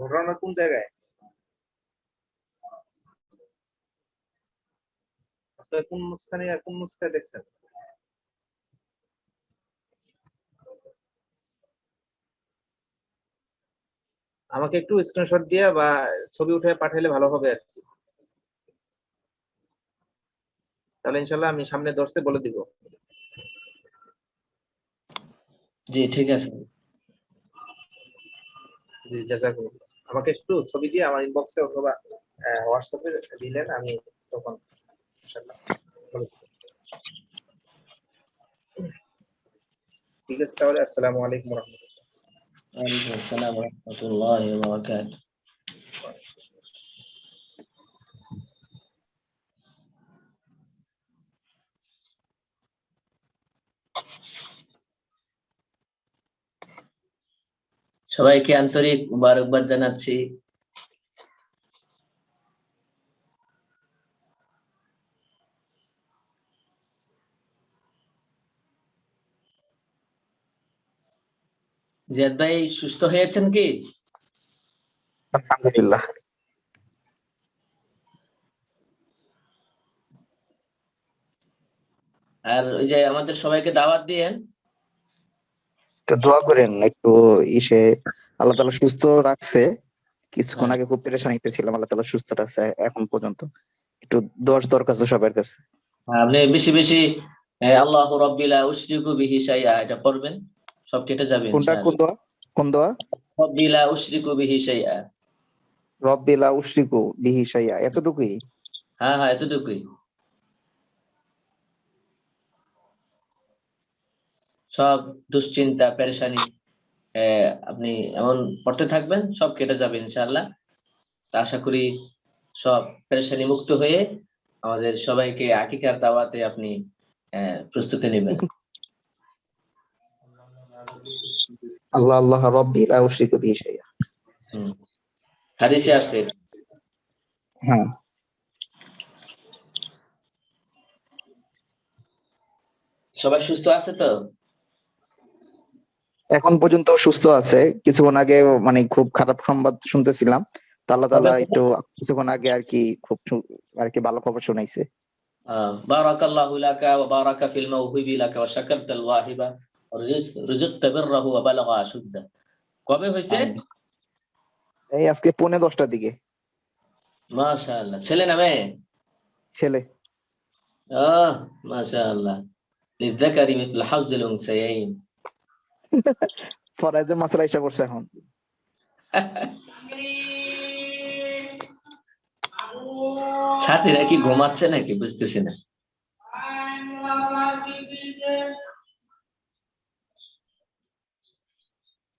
ঘটনা কোন জায়গায়? আপনার কোন নুসখায় দেখছেন? আমাকে একটু স্ক্রিনশট দিয়ে বা ছবি উঠে পাঠাইলে ভালো হবে আর কি, তাহলে ইনশাল্লাহ আমি সামনে দর্শে বলে দিব। জি ঠিক আছে। জি, জাযাকুমুল্লাহ। আমাকে একটু ছবি দিয়ে আমার ইনবক্সে অথবা হোয়াটসঅ্যাপে দিলেন, আমি তখন ইনশাল্লাহ বলে দিব। ঠিক আছে, তাহলে আসসালামু আলাইকুম ওয়া রাহমাতুল্লাহ। ওয়ালাইকুম আসসালাম ওয়া রাহমাতুল্লাহি ওয়া বারাকাতুহু। সবাইকে আন্তরিক মুবারকবাদ জানাচ্ছি। জিয়াদ ভাই সুস্থ হয়েছেন কি? আলহামদুলিল্লাহ। আর ওই যে আমাদের সবাইকে দাওয়াত দিয়েন। একটু দোয়া করেন, একটু ইসে আল্লাহ তাআলা সুস্থ রাখছে। কিছুক্ষণ হ্যাঁ, আগে খুব পেরেশানিতে ছিলাম, আল্লাহ তাআলা সুস্থ রাখছে এখন পর্যন্ত। একটু দোয়া দরকার আছে সবার কাছে। আপনি বেশি বেশি আল্লাহু রাব্বি লা উশরিকু বিহি শাইআ এটা পড়বেন, সব কেটে যাবে কোনটা, কোন ইনশাআল্লাহ। দোয়া? কোন দোয়া? রাব্বি লা উশরিকু বিহি শাইআ। রব্বি লা উশরিকু বিহি শাইআ, এতটুকুই? হ্যাঁ হ্যাঁ, এতটুকুই। সব দুশ্চিন্তা পেরেশানি আপনি এমন পড়তে থাকবেন, সব কেটে যাবে ইনশাআল্লাহ। তা আশা করি সব পেরেশানি মুক্ত হয়ে আমাদের সবাইকে আকিকার দাওয়াতে আপনি প্রস্তুতি নেবেন। আল্লাহ আল্লাহ রব্বি লা উশরিকু বিহি শাইআ। হাদিসে আসছে এটা। হ্যাঁ, সবাই সুস্থ আছে তো? এখন পর্যন্ত সুস্থ আছে। কিছুক্ষণ আগে মানে খুব খারাপ সংবাদ শুনতেছিলাম, তো আল্লাহ কবে? তাআলা একটু কিছুক্ষণ আগে আর কি খুব আর কি ভালো খবর শোনাইছে। বারাকাল্লাহু লাকা ওয়া বারাকা ফিল মাওহিবি লাকা ওয়া শাকারতাল ওয়াহিবা ওয়া রিযকতা বিররাহু ওয়া বালাগা আশুদ্দা। কবে হইছে? আমিন। এই আজকে 10:45টার দিকে। মাশাআল্লাহ। ছেলে না মেয়ে? ছেলে। মাশাআল্লাহ। লিযযাকারি মিসলু হাজ্জিল উনসায়াইন। ফরাজের মাসলা হিসাব করছে এখন। সাথীরা কি ঘুমাচ্ছে নাকি বুঝতেছি না।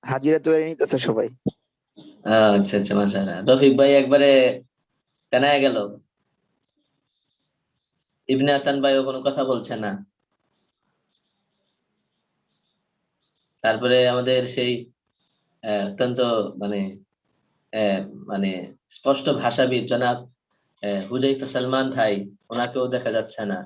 হাজিরা তৈরি নিতেছে সবাই। আচ্ছা আচ্ছা, মাশাআল্লাহ। রফিক ভাই একবারে তেনায় গেল। ইবনে হাসান ভাইও কোনো কথা বলছে না। তারপরে আমাদের সেই অত্যন্ত মানে আহ, মানে স্পষ্ট ভাষাবিদ জনাব হুজাইফা সালমান ভাই, ওনাকেও দেখা যাচ্ছে না।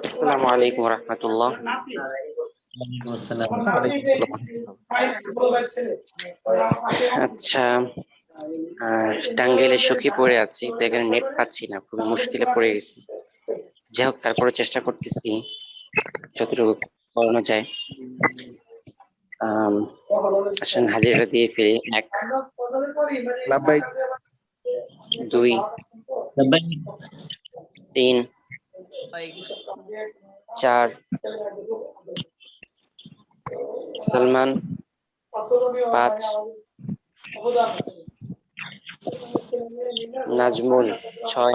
আসসালামু আলাইকুম রহমতুল্লাহ। ওয়ালাইকুম আসসালাম। ওয়ালাইকুম আসসালাম। আচ্ছা, টাঙ্গাইলে সখীপুরে আছি, তো এখানে নেট পাচ্ছি না, খুবই মুশকিলে পড়ে গেছি। যাই হোক, তারপরে চেষ্টা করতেছি যতটুকু করানো যায়। আসেন হাজিরা দিয়ে ফিরি। 1 লাব্বাইক। 2 সবাই 3 4 সালমান 5 নাজমুল 6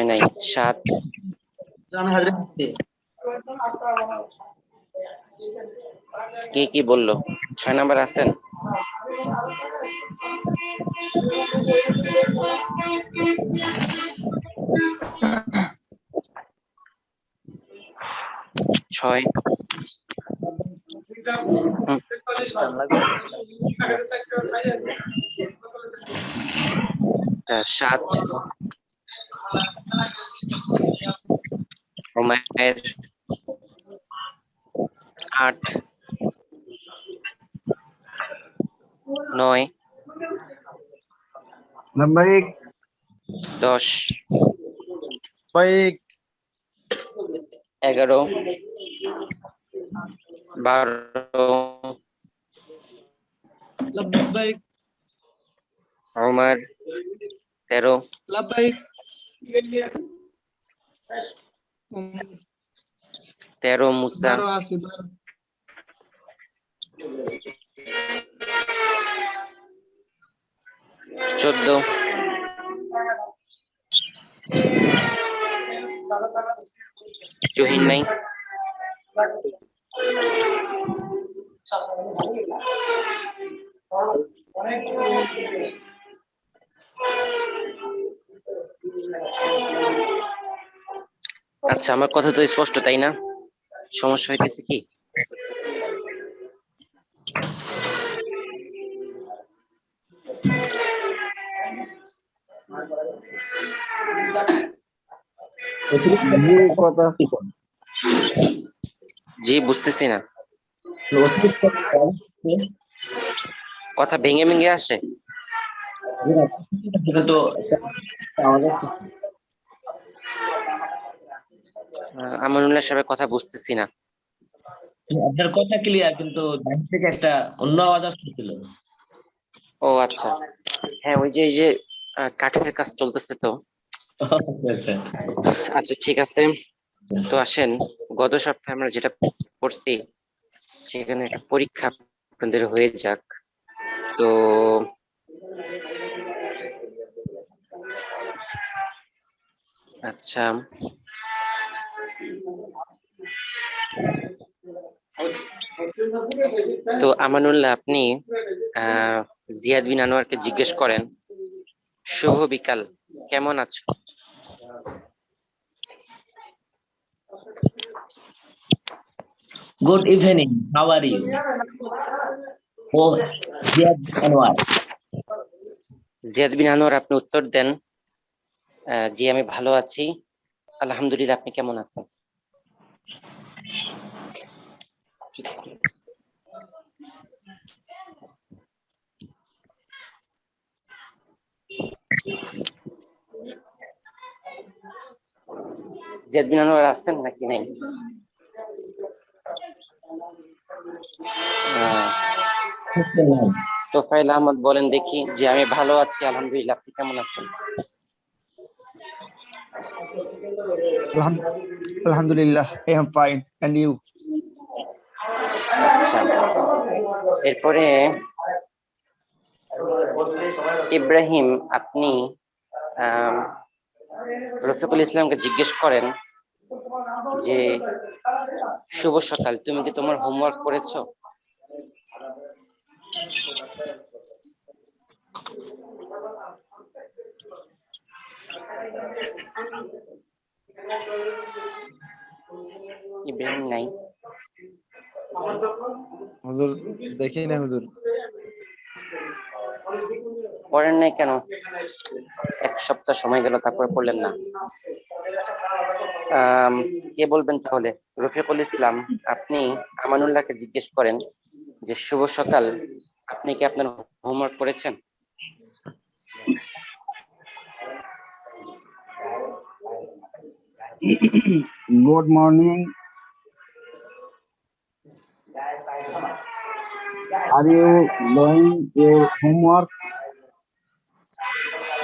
নাই 7 কে কি বললো? 6 নাম্বার আছেন? ছয় 7 ওমায়ের 8 9 লাব্বাইক। 10 লাব্বাইক। 11 12 লাব্বাইক ওমর 13 লাব্বাইক 13 মুসা 12 আছে 14 জহির নাই 12। আচ্ছা, আমার কথা তো স্পষ্ট, তাই না? সমস্যা হইতেছে কি? জি, বুঝতেছি না, কথা ভেঙে ভেঙে আসে। কিন্তু আমানুল্লাহ সাহেবের কথা বুঝতেছি না। আপনার কথা ক্লিয়ার, কিন্তু ডান থেকে একটা অন্য আওয়াজ আসছিল। ও আচ্ছা, হ্যাঁ, ওই যে কাঠের কাজ চলতেছে তো। আচ্ছা আচ্ছা, ঠিক আছে। তো আসেন, গত সপ্তাহে আমরা যেটা পড়ছি সেখানে একটা পরীক্ষা আপনাদের হয়ে যাক। তো আচ্ছা, তো আমানুল্লাহ, আপনি জিয়াদ বিন আনোয়ারকে জিজ্ঞেস করেন, শুভ বিকাল, কেমন আছো? Good evening. How are you? Oh, Ziad Anwar. Ziyad বিন আনোয়ার আপনি উত্তর দেন, জি আমি ভালো আছি, আলহামদুলিল্লাহ, আপনি কেমন আছেন? জিয়াদ বিন আনোয়ার আছেন নাকি নাই? তোফাইল আহমদ বলেন দেখি, যে আমি ভালো আছি আলহামদুলিল্লাহ, আপনি কেমন আছেন? আলহামদুলিল্লাহ, I am fine, and you? আচ্ছা, এরপরে ইব্রাহিম, আপনি রফিকুল ইসলামকে জিজ্ঞেস করেন যে শুভ সকাল, তুমি কি তোমার হোমওয়ার্ক করেছো? ইব্রাহিম নাই? হুজুর দেখি না হুজুর। পড়েন নাই কেন? এক সপ্তাহ সময় গেল, তারপর পড়লেন না। কে বলবেন তাহলে? রফিকুল ইসলাম, আপনি আমানুল্লাহকে জিজ্ঞেস করেন যে শুভ সকাল, আপনি কি আপনার হোমওয়ার্ক করেছেন? Good morning. Are you doing your homework?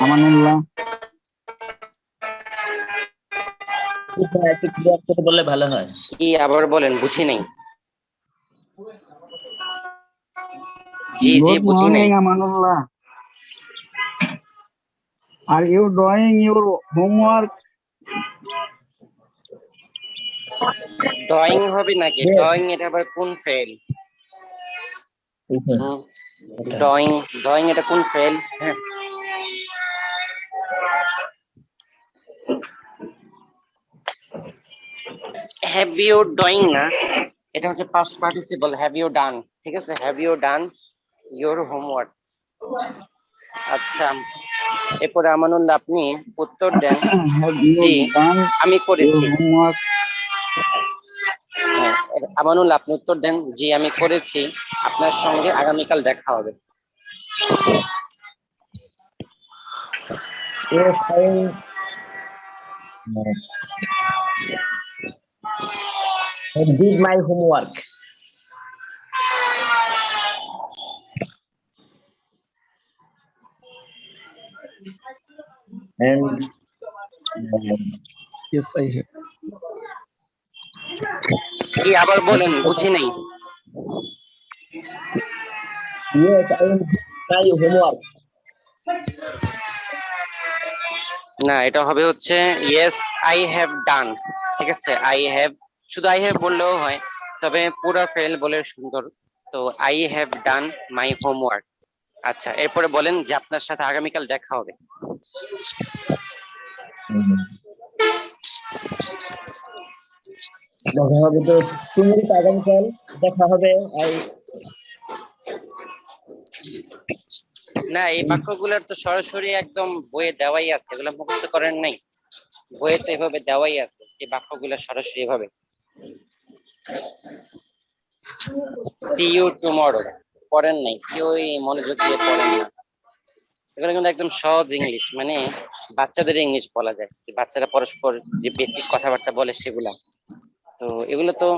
Amanullah. একটু clear করে বললে ভালো হয়। কি আবার বলেন, বুঝি নাই। জি জি, Good বুঝি নাই। morning, Amanullah. Are you doing your homework? Drawing হবে নাকি? Yes. ড্রয়িং এটা আবার কোন ফেল? ড্রয়িং ড্রয়িং এটা কোন ফেল? হ্যাঁ, হ্যাভ ইউ ড্রয়িং না, এটা হচ্ছে past participle, have you done. ঠিক আছে, have you done your homework. আচ্ছা, এরপরে আমানুল্লাহ, আপনি উত্তর দেন, Have you জি done আমি your করেছি। homework? হ্যাঁ, আমানুল্লাহ, আপনি উত্তর দেন, জি আমি করেছি, আপনার সঙ্গে আগামীকাল দেখা হবে। Yes, I did my homework. And Yes, I have. কি আবার বলেন, বুঝি নাই। yes, I did my homework. না, এটা হবে হচ্ছে ইয়েস আই হ্যাভ ডান। ঠিক আছে, আই হ্যাভ, শুধু আই হ্যাভ বললেও হয়, তবে পুরো ফেল বলে সুন্দর। তো I have done my homework. আচ্ছা, এরপরে বলেন যে আপনার সাথে আগামীকাল দেখা হবে। দেখা হবে তো, তুমি তো আগামীকাল দেখা হবে। না, এই বাক্যগুলোর তো সরাসরি একদম বইয়ে দেওয়াই আছে, এগুলো মুখস্থ করেন নাই, বইয়ে তো এভাবে দেওয়াই আছে, এই বাক্যগুলো সরাসরি এভাবে। সি ইউ টুমরো পড়েন নাই, কেউই মনোযোগ দিয়ে পড়েন না। এগুলো কিন্তু একদম সহজ ইংলিশ, মানে বাচ্চাদের ইংলিশ বলা যায়, যে বাচ্চারা পরস্পর যে বেসিক কথাবার্তা বলে সেগুলা। তো এগুলো তো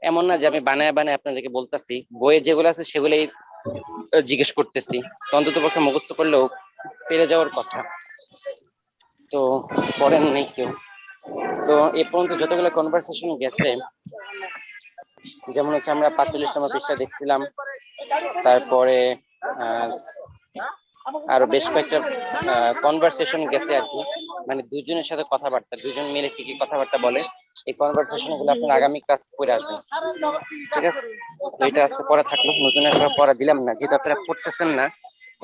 এমন না যে আমি বানায় বানায় আপনাদেরকে বলতেছি, বইয়ে যেগুলো আছে সেগুলোই জিজ্ঞেস করতেছি, তো অন্তত পক্ষে মুখস্থ করলেও পেরে যাওয়ার কথা। তো পড়েন নাই কেউ, তো এই পর্যন্ত যতগুলো কনভারসেশন গেছে, যেমন হচ্ছে আমরা 45 নম্বর পৃষ্ঠা দেখছিলাম, তারপরে আরো বেশ কয়েকটা কনভারসেশন গেছে আর কি, মানে দুজনের সাথে কথাবার্তা, দুজন মিলে কি কি কথাবার্তা বলে, এই কনভারসেশন গুলো আপনার আগামী ক্লাস করে আসবেন, ঠিক আছে? তো এটা আজকে পড়া থাকলো, নতুন একটা পড়া দিলাম না, যেহেতু আপনারা পড়তেছেন না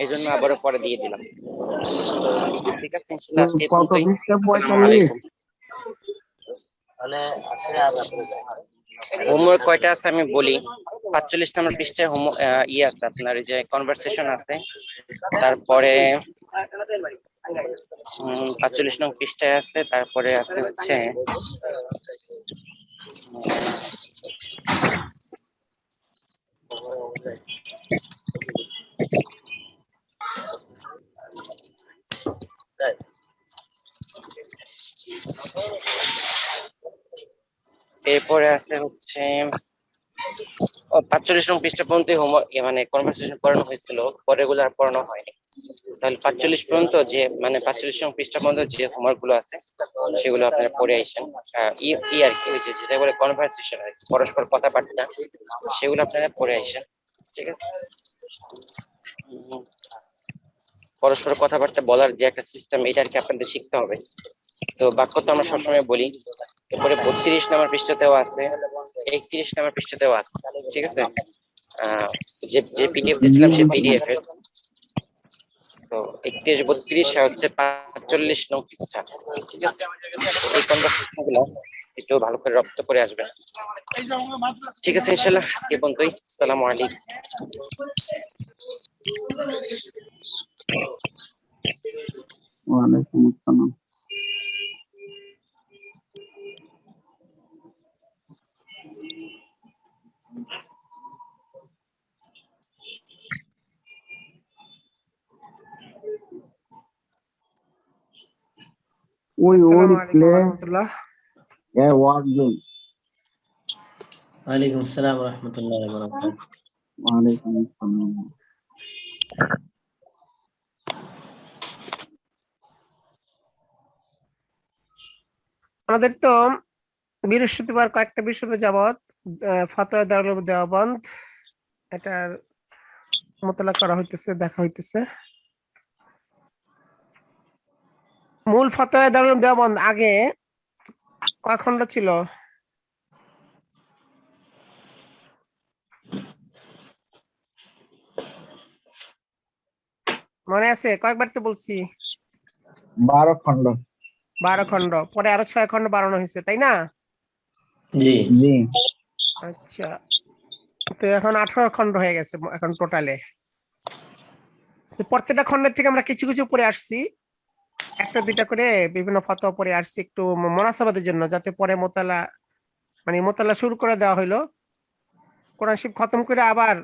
এই জন্য আবারও পরে দিয়ে দিলাম। তো ঠিক আছে, ইনশাআল্লাহ আজকে এই কত পর্যন্তই। পৃষ্ঠা? আসসালামু 45? আলাইকুম। হোমওয়ার্ক কয়টা আছে আমি বলি। 45 নম্বর পৃষ্ঠায় ইয়ে আছে আপনার, এই যে কনভারসেশন আছে, তারপরে 45 নম্বর পৃষ্ঠায় আছে, তারপরে আছে হচ্ছে এরপরে আছে হচ্ছে 45 নম্বর পৃষ্ঠা পর্যন্ত হোমওয়ার্ক মানে কনভারসেশন পড়ানো হয়েছিল, পরে গুলো আর পড়ানো হয়নি। তাহলে 45 পর্যন্ত যে মানে 45 নম্বর পৃষ্ঠা পর্যন্ত যে হোমওয়ার্ক গুলো আছে সেগুলো আপনারা পড়ে আইসেন। ই আর কি, যেটা বলে কনভারসেশন, পরস্পর কথাবার্তা, সেগুলো আপনারা পড়ে আইসেন, ঠিক আছে? পরস্পর কথাবার্তা বলার যে একটা সিস্টেম, এটা আর কি আপনাদের শিখতে হবে। তো বাক্য তো আমরা সবসময় বলি। এরপরে 32 নম্বর পৃষ্ঠাতেও আছে, 31 নম্বর পৃষ্ঠাতেও আছে, ঠিক আছে? যে পিডিএফ দিয়েছিলাম সেই পিডিএফ এর, তো 31, 32 হচ্ছে 45 নম্বর পৃষ্ঠা, ঠিক আছে? এই কনভারসেশন গুলো একটু ভালো করে রপ্ত করে আসবেন, ঠিক আছে? ইনশাআল্লাহ আজকে পর্যন্তই। আসসালামু আলাইকুম। ওয়ালাইকুম আসসালাম। We আসসালামু will আলাইকুম play Rahmatullah. a word game. ওয়ালাইকুম আসসালাম ওয়া রাহমাতুল্লাহি ওয়া বারাকাতুহু। ওয়ালাইকুম আসসালাম। আমাদের তো বৃহস্পতিবার কয়েকটা বিষয় যাবত ফতোয়া দারুল দেওবন্দ এটার মোতালা করা হইতেছে, দেখা হইতেছে। মূল ফতোয়া দারুল দেওবন্দ আগে কয় খণ্ড ছিল? মনে আছে? কয়েকবার তো বলছি 12 খণ্ড। 12 খণ্ড, পরে আরো 6 খণ্ড বাড়ানো হয়েছে, তাই না? জি জি। আচ্ছা, তো এখন 18 খণ্ড হয়ে গেছে এখন টোটালে। প্রত্যেকটা খণ্ডের থেকে আমরা কিছু কিছু পড়ে আসছি, একটা দুইটা করে বিভিন্ন ফতোয়া পড়ে আসছি একটু মুনাসাবাতের জন্য, যাতে পরে মোতালা মানে মোতালা শুরু করে দেওয়া হইলো, কোরআন শরীফ খতম করে আবার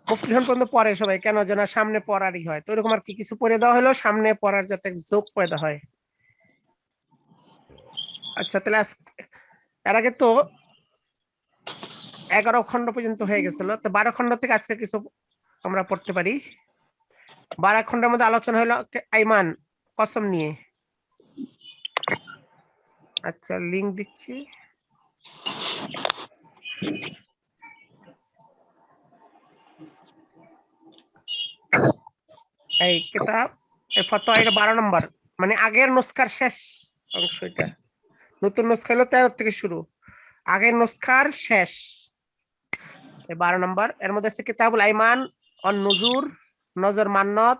মুফতিহন পর্যন্ত পড়ে সবাই, কেন যেন সামনে পড়ারই হয়। তো এরকম আর কি কিছু পড়ে দেওয়া হলো, সামনে পড়ার যাতে যোগ পয়দা হয়। আচ্ছা, তাহলে এর আগে তো 11 খণ্ড পর্যন্ত হয়ে গেছিল, তো 12 খণ্ড থেকে আজকে কিছু আমরা পড়তে পারি। 12 খণ্ডের মধ্যে আলোচনা হলো আইমান, কসম নিয়ে। আচ্ছা, লিংক দিচ্ছি। এই কিতাব এই ফতোয়া, এটা 12 নম্বর, মানে আগের নুসখার শেষ অংশ এটা। নতুন নুসখা হলো 13 থেকে শুরু, আগের নুসখার শেষ 12 নম্বর। এর মধ্যে আছে কিতাবুল আইমান, অন নুজুর, নজর মান্নত,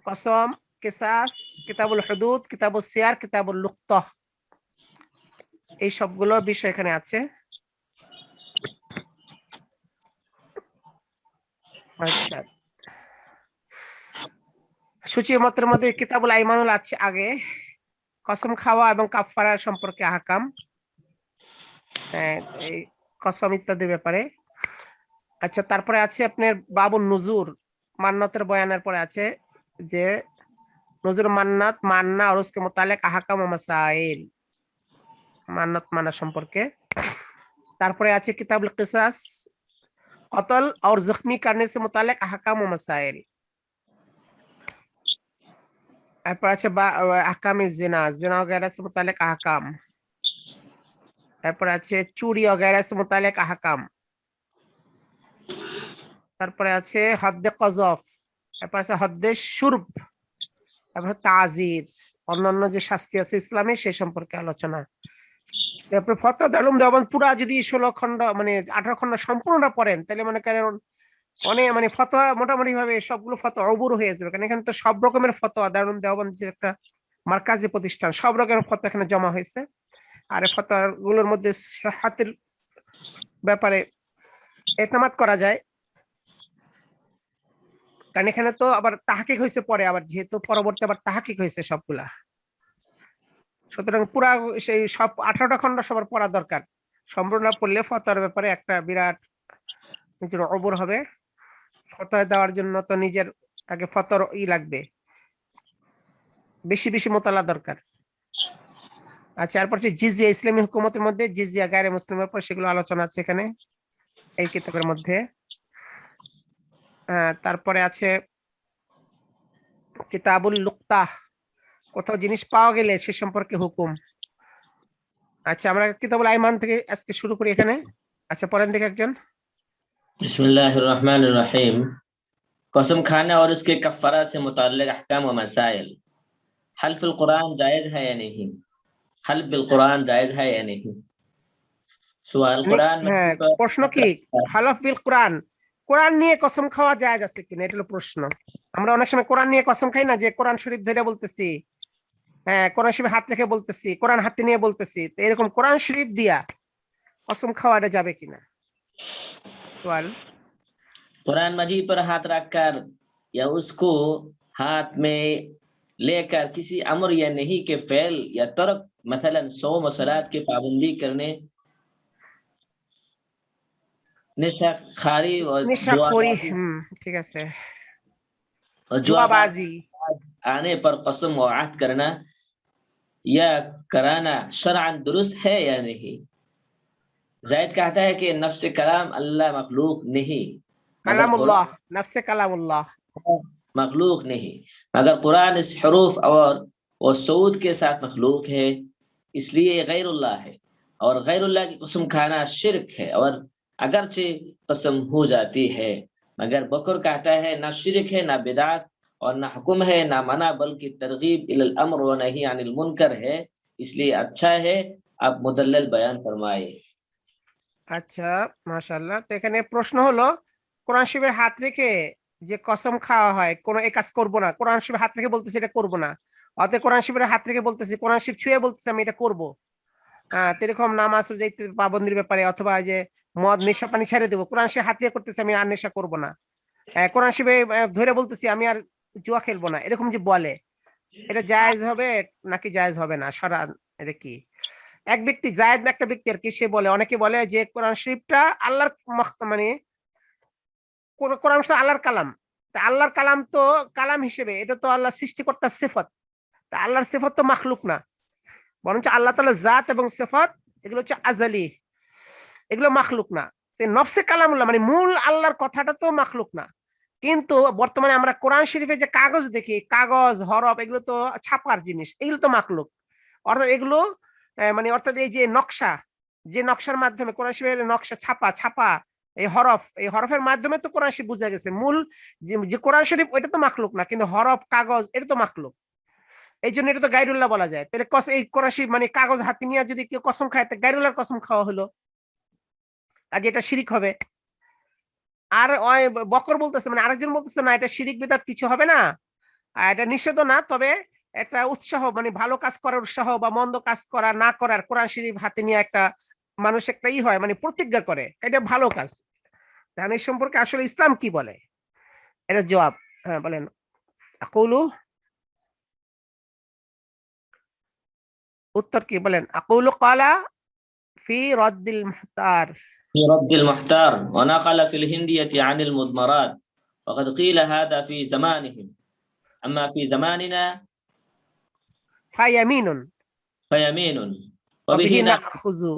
কসম, কিসাস, কিতাবুল হুদুদ, কিতাবুল সিয়ার, কিতাবুল লুকতাহ, এই সবগুলো বিষয় এখানে আছে। আচ্ছা, সূচি মতের মধ্যে কিতাবুল আইমানুল আছে আগে, কসম খাওয়া এবং কাফারার সম্পর্কে আহকাম, এই কসম ইত্যাদির ব্যাপারে। আচ্ছা, তারপরে আছে আপনার বাবুন নুজুর, মান্নাতের বয়ানের পরে আছে যে নজর মান্নাত মান্না और उसके मुतालिक আহকাম ও মাসাইল, মান্নাত মানা সম্পর্কে। তারপরে আছে কিতাবুল কিসাস, কতল और जख्मी करने से मुतालिक আহকাম ও মাসাইল। এরপর আছে আহকামে জিনা, জিনা वगैरह से मुतालिक আহকাম। এরপর আছে চুরি वगैरह से मुतालिक আহকাম। তারপরে আছে হদ্দে কযফ, এরপর আছে হদ্দে শুরব, তারপর তাজির, অন্যান্য যে শাস্তি আছে ইসলামে সেই সম্পর্কে আলোচনা। তারপরে ফতোয়া দারুল দেওবন্দ পুরা যদি 16 খণ্ড মানে 18 খণ্ড সম্পূর্ণটা পড়েন তাহলে মনে করেন অনেক মানে ফতোয়া মোটামুটি ভাবে সবগুলো ফতোয়া অবুর হয়ে যাবে, কারণ এখানে তো সব রকমের ফতোয়া, দারুল দেওবন্দ যে একটা মার্কাজি প্রতিষ্ঠান, সব রকমের ফতোয়া এখানে জমা হয়েছে। আর এই ফতোয়া গুলোর মধ্যে সিহাতের ব্যাপারে এতমাদ করা যায়, কারণ এখানে তো আবার তাহকিক হয়েছে পরে, আবার যেহেতু পরবর্তী আবার তাহকিক হয়েছে সবগুলা, সুতরাং পুরা সেই সব 18টা খণ্ড সবার পড়া দরকার। সম্পূর্ণ পড়লে ফতোয়ার ব্যাপারে একটা বিরাট নিজের অবর হবে। ফতোয়া দেওয়ার জন্য তো নিজের আগে ফতোয়ার লাগবে, বেশি বেশি মোতালা দরকার। আচ্ছা, এরপর হচ্ছে জিজিয়া, ইসলামী হুকুমতের মধ্যে জিজিয়া গায়রে মুসলিমের উপর, সেগুলো আলোচনা আছে এখানে এই কিতাবের মধ্যে। তারপরে আছে কিতাবুল লুকতা, কোথাও জিনিস পাওয়া গেলে সে সম্পর্কে হুকুম। আচ্ছা, আমরা কিতাবুল আইমান থেকে আজকে শুরু করি এখানে। আচ্ছা, পড়েন দেখে একজন। बिस्मिल्लाहिर रहमानिर रहीम। कसम खाना और उसके कफ़ारा से मुताल्लिक़ अहकाम व मसाइल। हल्फ़ुल कुरान जायज़ है या नहीं? हल्फ़ बिल कुरान जायज़ है या नहीं? सवाल कुरान में হ্যাঁ, প্রশ্ন কি হালফ বিল কোরআন, কোরআন নিয়ে কসম খাওয়া জায়েজ আছে কিনা, এটা হলো প্রশ্ন। আমরা অনেক সময় কোরআন নিয়ে কসম খাই না, যে কোরআন শরীফ ধরে বলতেছি, হ্যাঁ কোরআন শরীফ হাত রেখে বলতেছি, কোরআন হাতে নিয়ে বলতেছি, তো এরকম কোরআন শরীফ দিয়া কসম খাওয়াটা যাবে কিনা। সওয়াল, कुरान मजीद पर हाथ रखकर या उसको हाथ में लेकर किसी अमर या नहीं के फेल या तर्क, मसलन सौम व सलात की पाबंदी करने, निशाखारी और নেশাখোরি, जुआबाजी ঠিক আছে, और জুয়াবাজি, आने पर कसम व आहद करना या कराना शरअन दुरुस्त है या नहीं? जायद कहता है कि नफ्स कलाम अल्लाह मखलूक नहीं, मगर কালামুল্লাহ, নফসে কালামুল্লাহ। मखलूक नहीं, मगर कुरान इस हरूफ और सऊद के साथ मखलूक है, इसलिए ये गैरुल्लाह है और गैरुल्लाह की कसम खाना शिरक है। और अगरचे कसम हो जाती है, मगर बकर कहता है ना शिरक है, ना बिदात और ना हुक्म है, ना मना, बल्कि तरगीब इलल अम्र व नही अनिल मुनकर है। इसलिए अच्छा है आप मुदल्लल बयान फरमाए। আচ্ছা, মাশাআল্লাহ। তো এখানে প্রশ্ন হলো, কোরআন শরীফের হাত রেখে যে কসম খাওয়া হয়, কোন এই কাজ করব না, কোরআন শরীফের হাত রেখে বলতেছি এটা করব না, অতএব কোরআন শরীফের হাত রেখে বলতেছি, কোরআন শরীফ ছুঁয়ে বলতেছি আমি এটা করব। এরকম নামাজ রোজা ইত্যাদি পাবন্দির ব্যাপারে, অথবা যে মদ নেশা পানি ছেড়ে দেবো, কোরআন শরীফ হাত দিয়ে করতেছি আমি আর নেশা করব না। কোরআন শরীফে ধরে বলতেছি আমি আর জুয়া খেলবো না, এরকম যে বলে, এটা জায়েজ হবে নাকি জায়েজ হবে না? শরআন এটা কি? এক ব্যক্তি জায়েদ, একটা ব্যক্তি আর কি, সে বলে, অনেকে বলে যে কোরআন শরীফটা আল্লাহর মানে কোরআন শরীফ আল্লাহর কালাম, তা আল্লাহর কালাম তো কালাম হিসেবে এটা তো আল্লাহ সৃষ্টিকর্তার সিফত, তা আল্লাহর সিফত তো মাখলুক না, বরঞ্চ আল্লাহ তাআলার জাত এবং সিফত এগুলো হচ্ছে আজালি, এগুলো মাখলুক না। নফসে কালামুল্লাহ মানে মূল আল্লাহর কথাটা তো মাখলুক না, কিন্তু বর্তমানে আমরা কোরআন শরীফে যে কাগজ দেখি, কাগজ হরফ, এগুলো তো ছাপার জিনিস, এগুলো তো মাখলুক। অর্থাৎ এগুলো মানে অর্থাৎ এই যে নকশা, যে নকশার মাধ্যমে কোরআন শরীফের নকশা ছাপা এই হরফের মাধ্যমে তো কোরআন শরীফ বোঝা গেছে। মূল যে কোরআন শরীফ ওইটা তো মাখলুক না, কিন্তু হরফ কাগজ এটা তো মাখলুক, এই জন্য এটা তো গায়রুল্লাহ বলা যায়। তাহলে এই কোরআন শরীফ মানে কাগজ হাতে নিয়ে যদি কেউ কসম খায়, তা গায়রুল্লাহর কসম খাওয়া হলো, আজ এটা শিরিক হবে। আর বকর বলতেছে মানে আরেকজন বলতেছে না, এটা শিরিক বিদআত কিছু হবে না, এটা নিষেধ না, তবে একটা উৎসাহ মানে ভালো কাজ করার উৎসাহ বা মন্দ কাজ করা না করার, কোরআন শরীফ হাতে নিয়ে একটা মানুষ একটা হয় মানে প্রতিজ্ঞা করে, এটা ভালো কাজ। তাহলে এই সম্পর্কে আসলে ইসলাম কি বলে, এটা জবাব। হ্যাঁ বলেন। আকুলু, উত্তর কি বলেন? আকুলু ক্বালা ফি রাদ্দিল মুহতার, في رد المحتار ونقل في الهندية عن المضمرات، وقد قيل هذا في زمانهم، أما في زماننا ফায়ামিনুন فيمين ওয়াবিহি وبه নাখুযু,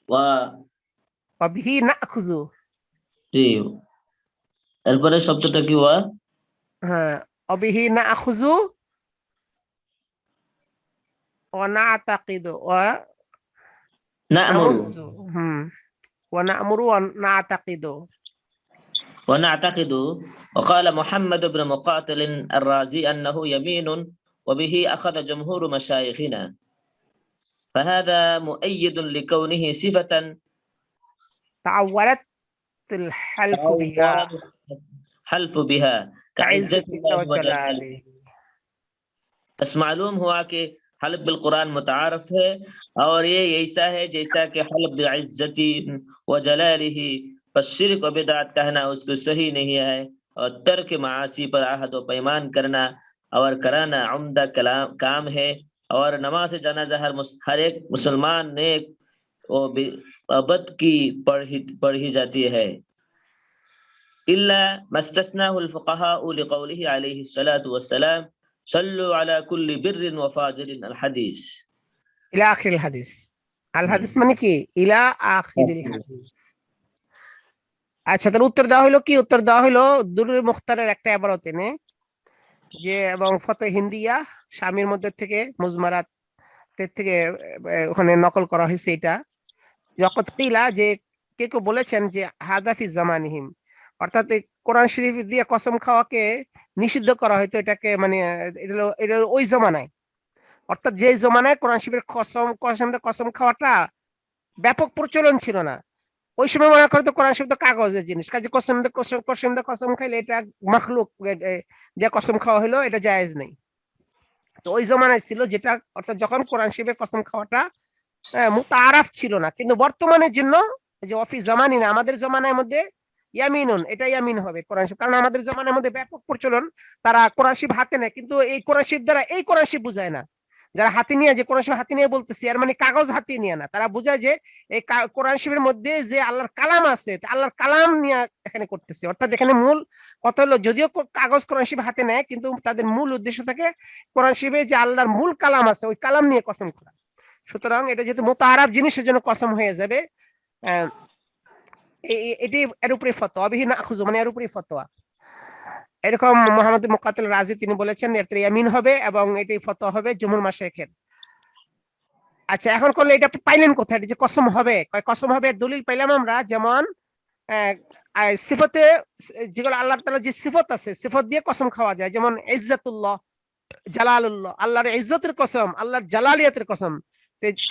ওয়াবিহি নাখুযু। এরপরে শব্দটা কি? হ্যাঁ, ওয়াবিহি নাখুযু ونعتقد نأمر ونرز ونأمر ونعتقد. ونعتقد. وقال محمد بن مقاتل الرازي أنه يمين وبه أخذ جمهور مشايخنا، فهذا مؤيد لكونه صفة تعولت الحلف بها حلف بها كعزة كعزة الله الله وجلاله. وجلاله. बस मालूम हुआ कि हल्फ बिल कुरान मुतारफ है और ये ऐसा है जैसा कि हल्फ बिइज्जती व जलालिही, बस शिर्क व बिदअत कहना उसको सही नहीं है, और तर्क मासी पर आहद व पैमान करना और कराना उम्दा काम है। और नमाज जनाजा हर एक मुसलमान नेक अबद की पढ़ी जाती है, इल्ला मस्तस्नाहुल फुक़हाउ लिक़ौलिही अलैहि सलातु वस्सलाम सल्लु अला कुल्ली बिर्रिन व फाजिरिन अल हदीस। ইলা আখিরিল হাদিস। আল হাদিস মানে কি? ইলা আখিরিল হাদিস। আচ্ছা, তার উত্তর দেওয়া হলো কি? উত্তর দেওয়া হলো দুরুল মুখতারের একটা ইবারত এনে যে, এবং ফতহ হিন্দিয়া স্বামীর মধ্যে থেকে মুজমারাত থেকে ওখানে নকল করা হয়েছে এটা। যকত কিলা যে কেউ বলেছেন যে হাদাফি জামানিহিম, অর্থাৎ এই কোরআন শরীফ দিয়ে কসম খাওয়াকে নিষিদ্ধ করা হয়তো, এটাকে মানে এটা ওই জমানায়, অর্থাৎ যে জমানায় কোরআন শরীফের কসম খাওয়াটা ব্যাপক প্রচলন ছিল না, ওই সময় মনে করতো কোরআন শরীফ তো কাগজের জিনিস, কাজে কসম খাইলে এটা মাখলুক দিয়ে কসম খাওয়া হলো, এটা জায়েজ নেই। তো ওই জমানায় ছিল যেটা, অর্থাৎ যখন কোরআন শরীফের কসম খাওয়াটা মুতাআরাফ ছিল না। কিন্তু বর্তমানের জন্য যে অফিস জামানি না, আমাদের জমানার মধ্যে ইয়ামিনুন, এটা ইয়ামিন হবে কোরআন শরীফ, কারণ আমাদের জমানার মধ্যে ব্যাপক প্রচলন, তারা কোরআন শরীফ হাতে নেয়, কিন্তু এই কোরআন শরীফ দ্বারা এই কোরআন শরীফ বুঝায় না। যারা হাতে নিয়ে, যে কোরআন শরীফ হাতে নিয়ে বলতেছি, আর মানে কাগজ হাতে নিয়ে না, তারা বুঝায় যে এই কোরআন শরীফের মধ্যে যে আল্লাহর কালাম আছে, আল্লাহর কালাম নিয়ে এখানে করতেছে। অর্থাৎ এখানে মূল কথা হলো, যদিও কাগজ কোরআন শরীফ হাতে নেয়, কিন্তু তাদের মূল উদ্দেশ্য থাকে কোরআন শরীফে যে আল্লাহর মূল কালাম আছে, ওই কালাম নিয়ে কসম করা। সুতরাং এটা যেহেতু মুতাআরাফ জিনিসের জন্য কসম হয়ে যাবে, এটি এর উপরে ফতোয়া, বিহি নাখুযু মানে এর উপরে ফতোয়া। এরকম মুহাম্মদ মুকাতিল রাজি তিনি বলেছেন এর ইয়ামিন হবে, এবং এটি ফতোয়া হবে জুমহুর মাশায়েখের। আচ্ছা, এখন করলে এটা পাইলেন কোথায় যে কসম হবে? কসম হবে দলিল পাইলাম আমরা, যেমন সিফতে, যেগুলো আল্লাহ তাআলার যে সিফত আছে, সিফত দিয়ে কসম খাওয়া যায়, যেমন ইজ্জাতুল্লাহ, জালালুল্লাহ, আল্লাহর ইজ্জতের কসম, আল্লাহর জালালিয়াতের কসম।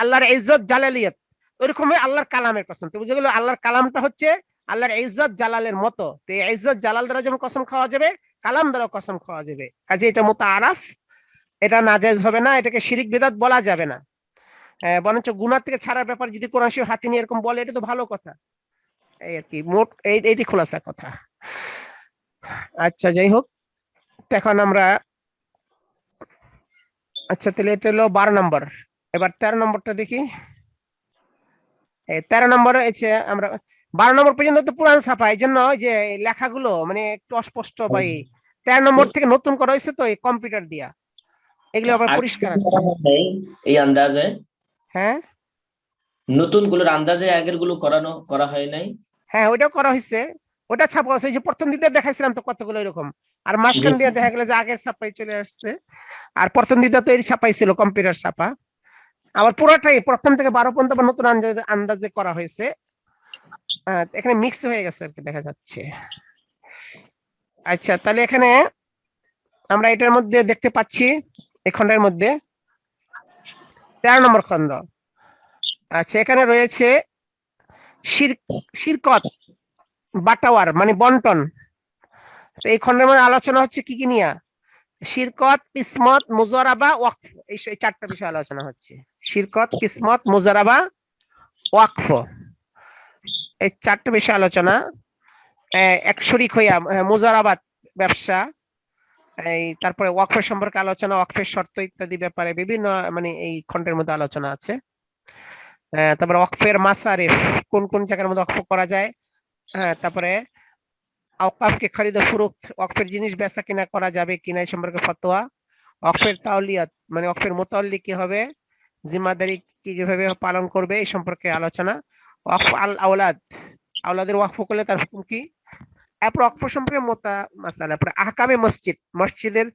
আল্লাহর ইজ্জত জালালিয়াত, ওইরকম আল্লাহর কালামের কসম। তো বুঝে গেল আল্লাহর কালামটা হচ্ছে আল্লাহর ইজ্জত জালালের মতো। তো এই ইজ্জত জালাল দ্বারা যেমন কসম খাওয়া যাবে, কালাম দ্বারা কসম খাওয়া যাবে, কাজে এটা মুতাআরাফ, এটা নাজায়েজ হবে না, এটাকে শিরিক বিদআত বলা যাবে না। বরঞ্চ গুনাহ থেকে ছাড়ার ব্যাপার যদি কোরআন শরীফ হাতে নিয়ে এরকম বলে, এটা তো ভালো কথা। এই আর কি, মোট এইটি খোলাসা কথা। আচ্ছা, যাই হোক, এখন আমরা, আচ্ছা তাহলে এটা হলো 12 নম্বর। এবার 13 নম্বরটা দেখি। 13 নম্বরে হচ্ছে আমরা 12 নম্বর পর্যন্ত তো পুরান ছাপা, এই জন্য যে লেখাগুলো মানে একটু অস্পষ্ট ভাই। 13 নম্বর থেকে নতুন করা হয়েছে তো এই কম্পিউটার দিয়া, এগুলো আবার পরিষ্কার আছে এই আন্দাজে। হ্যাঁ, নতুন গুলোর আন্দাজে আগের গুলো করা হয় নাই। হ্যাঁ, ওইটাও করা হয়েছে, ওটা ছাপা হয়েছে, যে প্রথম দিকে দেখাইছিলাম তো কতগুলো এরকম, আর মাঝখান দিয়ে দেখা গেল যে আগের ছাপাই চলে আসছে, আর প্রথম দিকে তো এই ছাপাই ছিল কম্পিউটার ছাপা। আবার পুরোটাই প্রথম থেকে 12 পর্যন্ত নতুন আন্দাজে করা হয়েছে, এখানে মিক্স হয়ে গেছে আর কি দেখা যাচ্ছে। আচ্ছা, তাহলে এখানে আমরা এটার মধ্যে দেখতে পাচ্ছি, এই খণ্ডের মধ্যে 13 নম্বর খণ্ড। আচ্ছা, এখানে রয়েছে শিরকত, বাটাওয়ার মানে বন্টন। তো এই খণ্ডের মধ্যে আলোচনা হচ্ছে কি কি নিয়ে? শিরকত, কিসমত, মুজারাবা, ওয়াকফ, এই 4টা বিষয় আলোচনা হচ্ছে। শিরকত, কিসমত, মুজারাবা, ওয়াকফ, এই 4টা বিষয় আলোচনা। এক শরীক হইয়া মুজারাবাত ব্যবসা, এই তারপরে ওয়াকফের সম্পর্কে আলোচনা, ওয়াকফের শর্ত ইত্যাদি ব্যাপারে বিভিন্ন মানে এই খণ্ডের মধ্যে আলোচনা আছে। তারপরে ওয়াকফের মাসারিফ, কোন কোন জায়গার মধ্যে ওয়াকফ করা যায়। তারপরে আওকাফকে খরিদ ও ফুরুক্ত, ওয়াকফের জিনিস বেচা কিনা করা যাবে কিনা এই সম্পর্কে ফতোয়া। ওয়াকফের তাওলিয়াত মানে ওয়াকফের মুতাল্লি কি হবে, জিম্মাদারি কিভাবে পালন করবে এই সম্পর্কে আলোচনা। ওয়াকফ আল আওলাদ, আওলাদের ওয়াকফ করলে তার হুকুম কি। এরপর ওয়াকফ সম্পর্কে মাসালা, পরে আহকামে মসজিদ, মসজিদের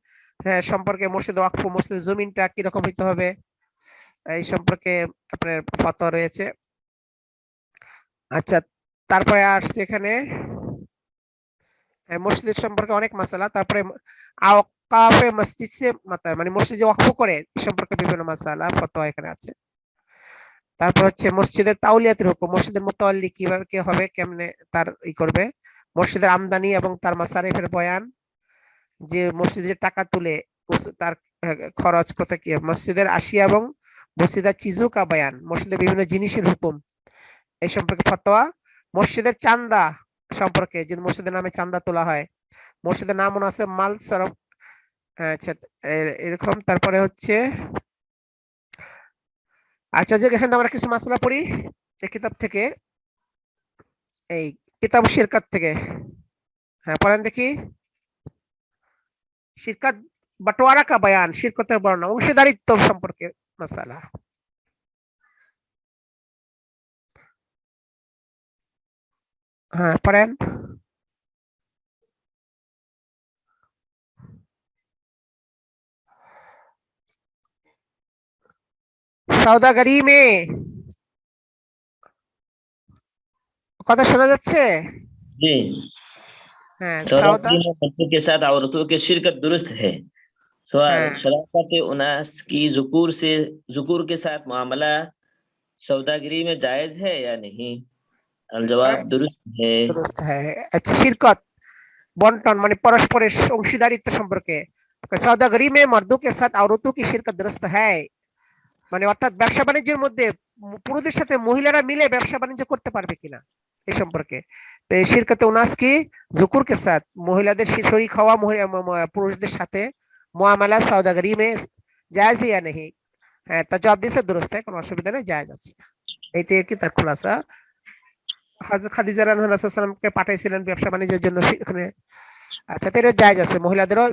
সম্পর্কে, মসজিদ ওয়াকফ, মসজিদের জমিনটা কিরকম হইতে হবে, এই সম্পর্কে আপনার ফতোয়া রয়েছে। আচ্ছা, তারপরে আসছে এখানে মসজিদের সম্পর্কে অনেক মাসালা। তারপরে আওকাফে মসজিদ সে মানে মসজিদ যে ওয়াকফ করে এই সম্পর্কে বিভিন্ন মাসালা ফতোয়া এখানে আছে। তারপর হচ্ছে মসজিদের তাউলিয়াতের হুকুম, মসজিদের মুতাওয়াল্লি কিভাবে কে হবে, কেমনে তার ই করবে, মসজিদের আমদানি এবং তার মাসারিফের বয়ান, যে মসজিদে যে টাকা তুলে তার খরচ কত কি, মসজিদের আশিয়া এবং মসজিদের চিজু কা বয়ান, মসজিদের বিভিন্ন জিনিসের হুকুম এই সম্পর্কে ফতোয়া। মসজিদের চান্দা সম্পর্কে, যদি মসজিদের নামে চান্দা তোলা হয়, মসজিদের নাম আছে মাল সরফ, আচ্ছা এরকম। তারপরে হচ্ছে আচ্ছা, যে এখানে আমরা কিছু মাসলা পড়ি এই কিতাব থেকে, এই কিতাব শিরকাত থেকে। হ্যাঁ পড়েন দেখি। শিরকাত বাটোয়ারা কা বয়ান, শিরকতের বর্ণনা, অংশীদারিত্ব সম্পর্কে মাসালা। হ্যাঁ পড়েন। সওদাগরি মে কথা শোনা যাচ্ছে? जी হ্যাঁ সওদা, सौदागरी में मर्दों के साथ औरतों की शिरकत दुरुस्त है। सवाल, হ্যাঁ शराफत उनास की जुकूर के साथ मामला सौदागरी में जायज है या नहीं? जवाब दुरुस्त है। दुरुस्त है। আচ্ছা, শিরকত বন্টন মানে পরস্পরের অংশীদারিত্ব সম্পর্কে, সওদাগরি মে মর্দों के साथ औरतों की शिरकत दुरुस्त है, মানে অর্থাৎ ব্যবসা বাণিজ্যের মধ্যে পুরুষদের সাথে মহিলারা মিলে ব্যবসা বাণিজ্য করতে পারবে কিনা এই সম্পর্কে। তো এই শিরকতে উনাস কি জুকুর কে সাথ, মহিলাদের শরীক হওয়া পুরুষদের সাথে মুআমালা সওদাগরি মে জায়েজ है या नहीं? হ্যাঁ, তা জবাব দিয়েছে দুরুস্ত, কোনো অসুবিধা নেই, জায়েজ আছে। এইটাই কি তার খুলাসা। হযরত খাদিজা রাদিয়াল্লাহু আনহা সাল্লামকে পাঠাইছিলেন ব্যবসা বাণিজ্যের জন্য সেখানে। আচ্ছা, তো এটা জায়েজ আছে মহিলাদেরও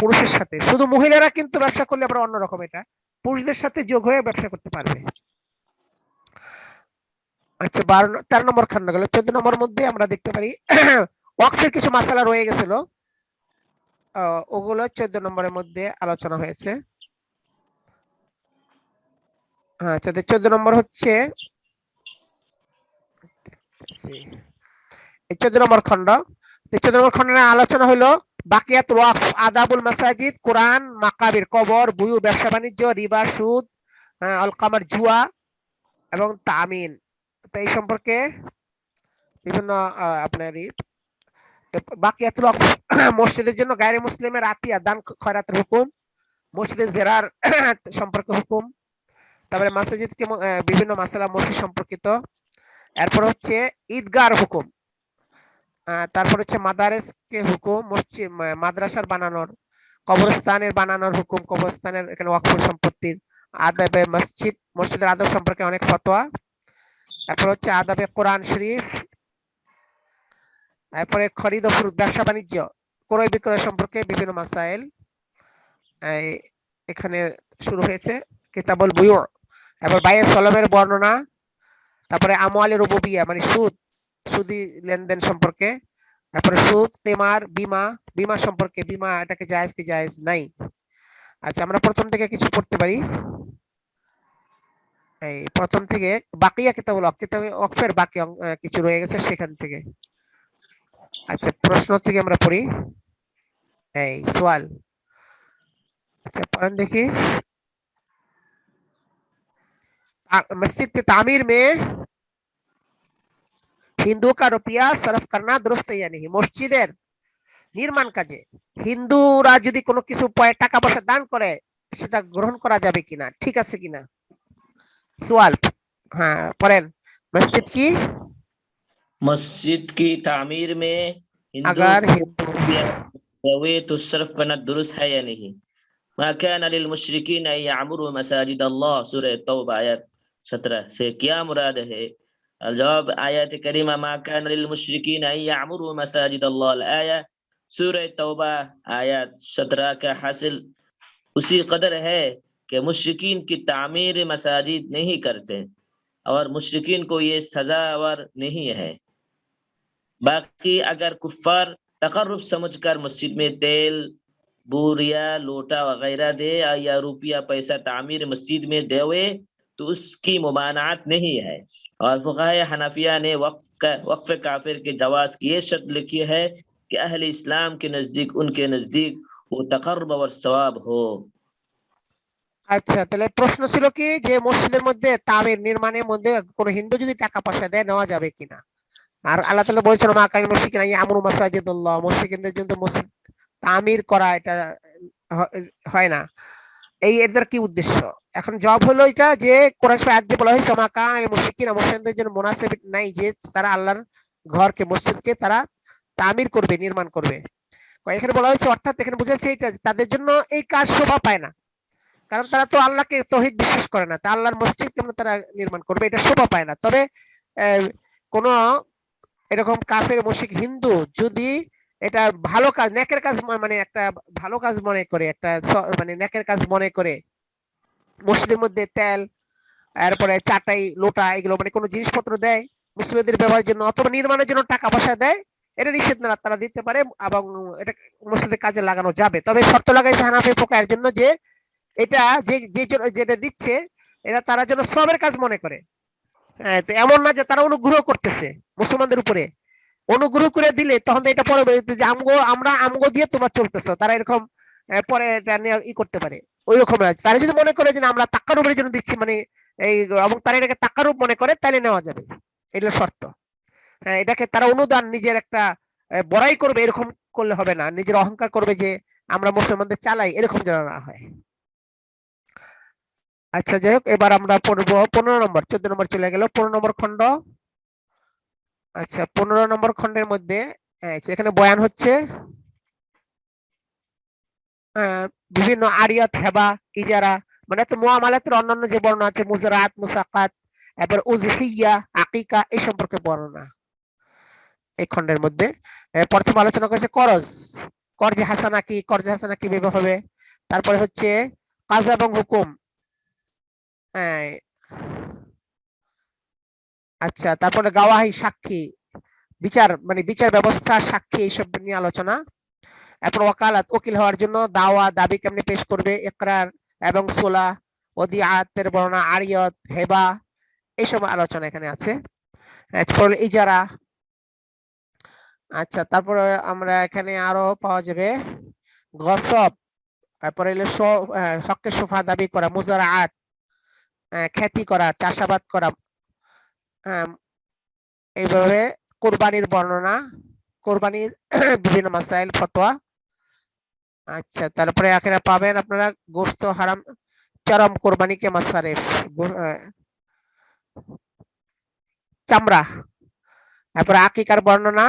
পুরুষের সাথে, শুধু মহিলারা কিন্তু ব্যবসা করলে আবার অন্যরকম, এটা পুরুষদের সাথে যোগ হয়ে ব্যবসা করতে পারবে। আচ্ছা 13 নম্বর খন্ড গেল। 14 নম্বর মধ্যে আমরা দেখতে পারি ওয়াকফের কিছু মাসালা রয়ে গেছিল, ওগুলো 14 নম্বরের মধ্যে আলোচনা হয়েছে। আচ্ছা 14 নম্বর হচ্ছে 14 নম্বর খন্ড। 14 নম্বর খন্ডের আলোচনা হলো বাকিয়াত ওয়াকফ, আদাবুল মাসাজিদ, কোরআন, মাকাবির, কবর, বুয়ু, ব্যবসা বাণিজ্য, রিবা, সুদ, আল কামার, জুয়া এবং তামিন। তো এই সম্পর্কে বিভিন্ন আপনার বাকিয়াতুল ওয়াকফ, মসজিদের জন্য গায়রে মুসলিমের আতিয়া দান খয়রাতের হুকুম, মসজিদের জেরার সম্পর্কে হুকুম, তারপরে মাসাজিদকে বিভিন্ন মাসালা মসজিদ সম্পর্কিত, এরপর হচ্ছে ঈদগার হুকুম, তারপর হচ্ছে মাদারেস কে হুকুম, মসজিদ মাদ্রাসার বানানোর, কবরস্থানের বানানোর হুকুম, কবরস্থানের এখানে ওয়াকফ সম্পত্তির, আদাবে মসজিদ, মসজিদের আদব সম্পর্কে অনেক ফতোয়া, এরপর হচ্ছে আদাবে কোরআন শরীফ, এরপরে খরিদ ও ফুরুত, ব্যবসা বাণিজ্য, ক্রয় বিক্রয় সম্পর্কে বিভিন্ন মাসাইল এখানে শুরু হয়েছে, কিতাবুল বুয়ু, এরপর বায়ে সলমের বর্ণনা, তারপরে আমওয়ালে রুবুবিয়া মানে সুদ, সুদি লেনদেন সম্পর্কে, তারপরে সুদ, কিমার, বিমা, বিমা সম্পর্কে, বিমা এটাকে জায়েজ কি জায়েজ নাই। আচ্ছা, আমরা প্রথম থেকে কিছু পড়তে পারি। এই প্রথম থেকে বাকিয়া কিতাবুল ওয়াকফের বাকি কিছু রয়ে গেছে সেখান থেকে। আচ্ছা, প্রশ্ন থেকে আমরা পড়ি। এই সওয়াল, আচ্ছা পড়েন দেখি। मस्जिद की तामीर में हिंदू का रुपया सरफ करना दुरुस्त है या नहीं? মসজিদের নির্মাণ কাজে হিন্দুরা যদি কোনো কিছু টাকা পয়সা দান করে সেটা গ্রহণ করা যাবে কিনা, ঠিক আছে কিনা? সওয়াল, হ্যাঁ পড়েন। मस्जिद की तामीर में अगर हिंदू तो सर्फ करना दुरुस्त है या नहीं? मा कान लिल मुशरिकीन अन यअमुरु मसाजिद अल्लाह, सूरह तौबा आयत 17 से क्या मुराद है? जवाब, आयत करीमा मा कान लिल मुशरिकीन अन यअमुरु मसाजिद अल्लाह, आया सूरह तौबा आयत 17 का हासिल उसी कदर है कि मुशरिकीन की तामीर मसाजिद नहीं करते और मुशरिकीन को ये सजावर नहीं है। बाकी अगर कुफ्फार तकर्रुब समझकर मस्जिद में तेल, बोरिया लोटा वगैरह दे या रुपया पैसा तामीर मस्जिद में देवे तो उसकी मुमानात नहीं है। और फुक़ाहे हनफिया ने वक्फ काफिर के जवाज की ये शर्त लिखी है कि अहले इस्लाम के नजदीक उनके नजदीक वो तकर्रब और सवाब हो। আচ্ছা, তাহলে প্রশ্ন ছিল কি যে মসজিদের মধ্যে তামির নির্মাণের মধ্যে কোনো হিন্দু যদি টাকা পয়সা দেয় নেওয়া যাবে কিনা। আর আল্লাহ তাআলা বলেছেন মা কাল মুশরিকিনা ইয়ামুরু মাসাজিদাল্লাহ, মুশরিকদের জন্য মসজিদ তামির করা এটা হয় না। এর দ্বারা কি উদ্দেশ্য? এখন জবাব হলো এটা যে কোরআন শরীফে আয়াত যে বলা হয়েছে মা কাল মুশরিকিনা, মুশরিকদের জন্য মুনাসিব নাই যে তারা আল্লাহর ঘরকে মসজিদকে তারা তামির করবে, নির্মাণ করবে। এখানে বলা হয়েছে অর্থাৎ এখানে বোঝাচ্ছে এটা তাদের জন্য এই কাজ শোভা পায় না, কারণ তারা তো আল্লাহকে তৌহিদ বিশ্বাস করে না, তা আল্লাহর মসজিদ কেমন তারা নির্মাণ করবে, এটা শোভা পায় না। তবে কোন এরকম কাফের মুশরিক হিন্দু যদি এটা ভালো কাজ, নেকের কাজ, মানে একটা ভালো কাজ মনে করে, একটা মানে নেকের কাজ মনে করে মসজিদের মধ্যে তেল, এরপরে চাটাই, লোটা, এগুলো মানে কোনো জিনিসপত্র দেয় মুসলিমদের ব্যবহারের জন্য অথবা নির্মাণের জন্য টাকা পয়সা দেয়, এটা নিষেধ না, তারা দিতে পারে এবং এটা মসজিদের কাজে লাগানো যাবে। তবে শর্ত লাগাইছে হানাফি ফুকাহার জন্য যে এটা যেটা দিচ্ছে এটা তারা যেন সবের কাজ মনে করে। হ্যাঁ, তো এমন না যে তারা অনুগ্রহ করতেছে মুসলমানদের উপরে, অনুগ্রহ করে দিলে তখন এটা পরে যে আমরা আমগো দিয়ে তোমার চলতেছো, তারা এরকম পরে এটা নিয়ে ই করতে পারে। ওই রকম তারা যদি মনে করে যে আমরা তাকারুপের জন্য দিচ্ছি, মানে এই এবং তারা এটাকে তাকারুপ মনে করে, তাহলে নেওয়া যাবে, এটা শর্ত। হ্যাঁ, এটাকে তারা অনুদান নিজের একটা বড়াই করবে এরকম করলে হবে না, নিজের অহংকার করবে যে আমরা মুসলমানদের চালাই, এরকম যেন না হয়। আচ্ছা, যাই হোক, এবার আমরা পড়বো 15 নম্বর, 14 নম্বর চলে গেল, 15 নম্বর খণ্ড। আচ্ছা, 15 নম্বর খণ্ডের মধ্যে এখানে বয়ান হচ্ছে বিভিন্ন আরিয়াত, হেবা, ইজারা, মানে তো মুআমালাতের অন্যান্য যে বর্ণনা আছে, মুজারাত, মুসাকাত, এরপর উজহিয়া, আকিকা, এই সম্পর্কে বর্ণনা এই খণ্ডের মধ্যে। প্রথম আলোচনা করেছে করজ, কর্জে হাসানা কি, কর্জে হাসানা কিভাবে হবে, তারপরে হচ্ছে কাজা এবং হুকুম, আচ্ছা, তারপরে গাওয়াহি, সাক্ষী, বিচার, মানে বিচার ব্যবস্থা, সাক্ষী, এইসব নিয়ে আলোচনা। এরপর ওয়াকালাত, উকিল হওয়ার জন্য দাওয়া, দাবি কেমনে পেশ করবে, ইকরার এবং সোলা, ওদিআতের বর্ণনা, আরিয়ত, হেবা, এইসব আলোচনা এখানে আছে। এরপর ইজারা। আচ্ছা, তারপরে আমরা এখানে আরো পাওয়া যাবে গসব, তারপরে হকের সোফা দাবি করা, মুজারাআত, খ্যাতি করা, চাষাবাদ করা, এইভাবে কোরবানির বর্ণনা, কোরবানির বিভিন্ন মাসাইল, ফতোয়া। আচ্ছা, তারপরে এখানে পাবেন আপনারা গোশত হারাম, চরম কোরবানিকে মাসারিফ, চামড়া, তারপরে আকিকার বর্ণনা।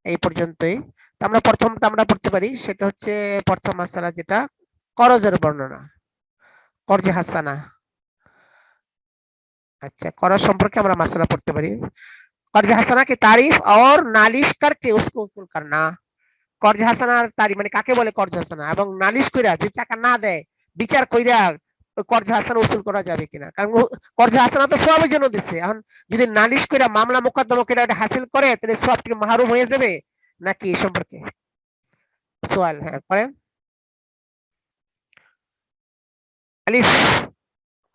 এই পর্যন্তই। আমরা প্রথমটা আমরা পড়তে পারি, সেটা হচ্ছে প্রথম মাসালা যেটা করজের বর্ণনা, করজে হাসানা। अच्छा, करज সম্পর্কে আমরা মাসলা পড়তে পারি। कर्ज হাসানা की तारीफ और नालिश करके उसको उसूल करना। कर्ज হাসানার তারিফ মানে কাকে বলে कर्ज হাসানা, এবং নালিশ কইরা যদি টাকা না দেয় বিচার কইরা कर्ज হাসানা উসুল করা যাবে কিনা, কারণ कर्ज হাসানা তো সবের জন্য দিছে। এখন যদি নালিশ কইরা মামলা মোকদ্দমা কইরা এটা হাসিল করে তাহলে সব থেকে মাহরুম হয়ে যাবে নাকি এই সম্পর্কে সওয়াল। হ্যাঁ, পড়েন। अलिफ,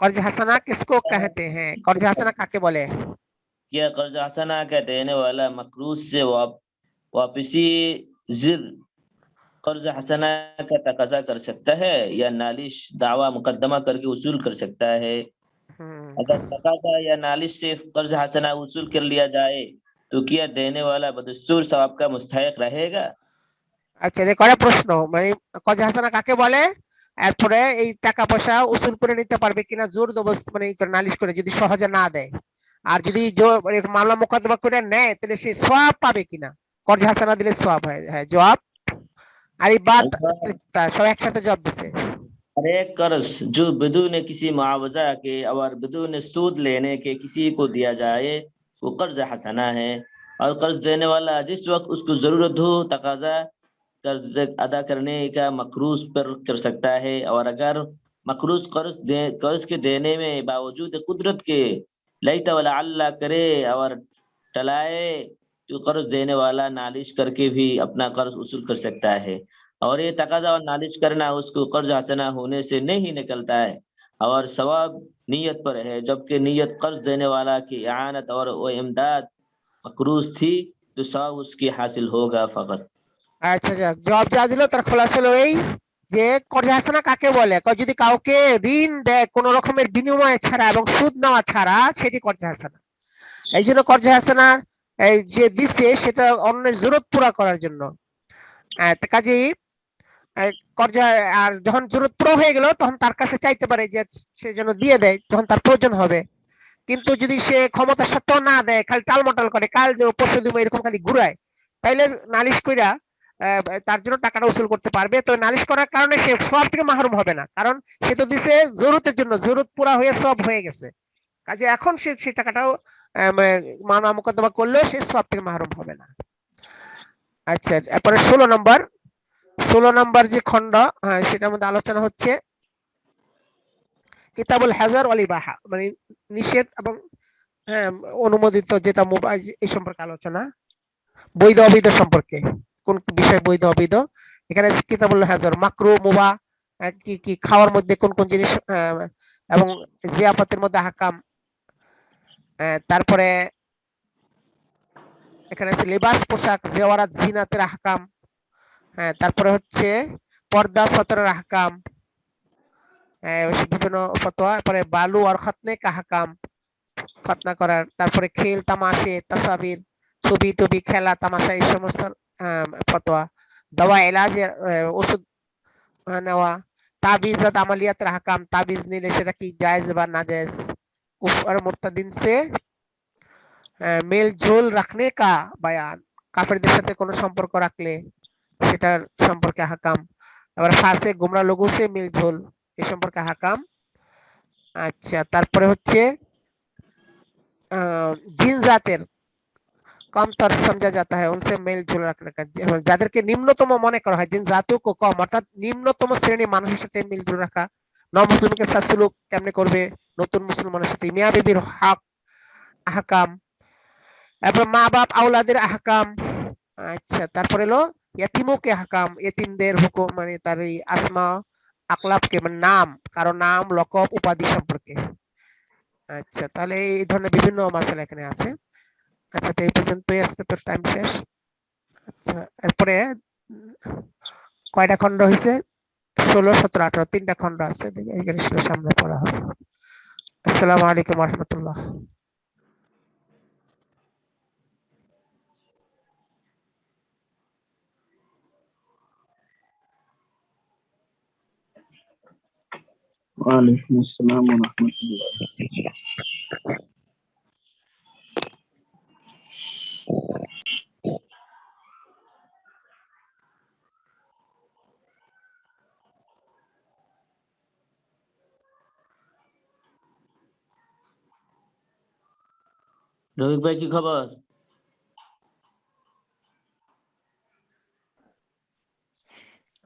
कर्ज हसना किसको कहते हैं, कर्ज हसना काके बोले? क्या कर्ज हसना का देने वाला मकरूज से वापसी जिर कर्ज हसना का तकाजा कर सकता है या नालिश दावा मुकदमा करके उसूल कर सकता है। अगर तकाजा या नालिश से कर्ज हसना उसूल कर लिया जाए तो क्या देने वाला बदस्तूर सवाब का मुस्तहिक रहेगा? अच्छा, देखो এটা প্রশ্ন, মানে कर्ज हसना কাকে বলে, এরপরে এই টাকা পয়সা উসুল করে নিতে পারবে কিনা জোর জবরদস্ত, মানে নালিশ করে যদি সহজে না দেয়, আর যদি মামলা মোকদ্দমা করে নেয় তাহলে সে সওয়াব পাবে কিনা, कर्ज হাসানা দিলে সওয়াব হয়। হ্যাঁ, জবাব আর এই বাত সব একসাথে জবাব দিছে। हर एक कर्ज जो बिदून किसी मुआवजा के और बिदून सूद लेने के किसी को दिया जाए वो कर्ज हसना है। और कर्ज देने वाला जिस वक्त उसको जरूरत हो तकाजा कर्ज अदा करने का मकरूज पर कर सकता है, और अगर मकरूज कर्ज के देने में बावजूद कुदरत के लईता वाला अल्लाह करे और टलाए तो कर्ज देने वाला नालिश करके भी अपना कर्ज उसूल कर सकता है। और ये तकाजा और नालिश करना उसको कर्ज हसना होने से नहीं निकलता है और सवाब नीयत पर है, जबकि नीयत कर्ज देने वाला की आनत और वो इमदाद मकरूज थी तो सवाब उसकी हासिल होगा फकत। আচ্ছা যাক, জবাব যা দিল তার খোলাসা হলো এই যে কর্জে হাসানা কাকে বলে, যদি কাউকে ঋণ দেয় কোন রকমের বিনিময় ছাড়া এবং সুদ নেওয়া ছাড়া, সেটি কর্জে হাসানা। এই জন্য কর্জে হাসানা এই যে দিছে সেটা অন্যের জরুরত পুরা করার জন্য। তো কাজেই কর্জা, আর যখন জরুরত পুরো হয়ে গেল তখন তার কাছে চাইতে পারে যে সে যেন দিয়ে দেয় যখন তার প্রয়োজন হবে। কিন্তু যদি সে ক্ষমতা সত্ত্বেও না দেয়, খালি টালমাটাল করে, কাল দেবো পরশু দেবো এরকম খালি ঘুরায়, তাইলে নালিশ কইরা তার জন্য টাকাটা উসুল করতে পারবে। তো নালিশ করার কারণে সে সব থেকে মাহরুম হবে না, কারণ সে তো দিছে জরুরতের জন্য, জরুরত পুরা হয়ে সব হয়ে গেছে। কাজে এখন সে সেই টাকাটাও মামলা মোকদ্দমা করলেও সে সব থেকে মাহরুম হবে না। আচ্ছা, এরপরে 16 নম্বর যে খণ্ড, সেটার মধ্যে আলোচনা হচ্ছে কিতাবুল হাজার ওয়াল ইবাহা, মানে নিষেধ এবং অনুমোদিত যেটা মোবাইল, এই সম্পর্কে আলোচনা, বৈধ অবৈধ সম্পর্কে, কোন বিষয় বৈধ অবৈধ। এখানে কিতাবুল হাজার, মাকরু মুবাহ, কি কি খাওয়ার মধ্যে কোন কোন জিনিস, এবং জিয়াফতের মধ্যে আহকাম। তারপরে এখানে আছে লিবাস, পোশাক, জেওয়ারাত, জিনাতের আহকাম। তারপরে হচ্ছে পর্দা সতরের আহকাম, বিভিন্ন ফতোয়া। তারপরে বালু আর খতনে কা আহকাম, খতনা করার। তারপরে খেল তামাশে, তাসাবির, ছবি টবি, খেলা তামাশা, এই সমস্ত ফতোয়া। দওয়া এলাজের, ওষুধ নেওয়া। তাবিজাত আমালিয়াতের আহকাম, তাবিজ নিলে সেটা কি জায়েজ বা নাজায়েজ। কুফর মুরতাদিন সে মেল ঝোল রাখনে কা বায়ান, কাফেরদের সাথে কোনো সম্পর্ক রাখলে সেটার সম্পর্কে আহকাম। আবার ফাসে গুমরা লোগো সে মিল ঝোল, এই সম্পর্কে আহকাম। আচ্ছা, তারপরে হচ্ছে জিন জাতের कम तर समझा जाता है उनसे मेल जोल रखने का, যাদেরকে নিম্নতম মনে করা হয়, জিন জাতীয় কম, অর্থাৎ নিম্নতম শ্রেণী মানুষের সাথে মিল জোল রাখা। নন মুসলিমকে সাথে সুলুক কেমনে করবে, নতুন মুসলমানের সাথে। মিয়া বিবির হক আহকাম, তারপর মা বাপ আওলাদের আহকাম। আচ্ছা, তারপরে হলো ইয়াতিমুকে আহকাম, এতিমদের হুকুম, মানে তার এই আসমা আকলাবকে, মানে নাম, কারো নাম, লকব, উপাধি সম্পর্কে। আচ্ছা, তাহলে এই ধরনের বিভিন্ন মাসালা এখানে আছে। আচ্ছা, তো এই পর্যন্তই, আজকে তো টাইম শেষ। আচ্ছা, এরপরে কয়টা খণ্ড হয়েছে? 16, 17, 18, 3টা খণ্ড আছে। এখানে সামনে পড়া হবে। আসসালামু আলাইকুম ওয়া রাহমাতুল্লাহ। ওয়ালাইকুম আসসালাম ওয়া রাহমাতুল্লাহ। রফিক ভাই কি খবর?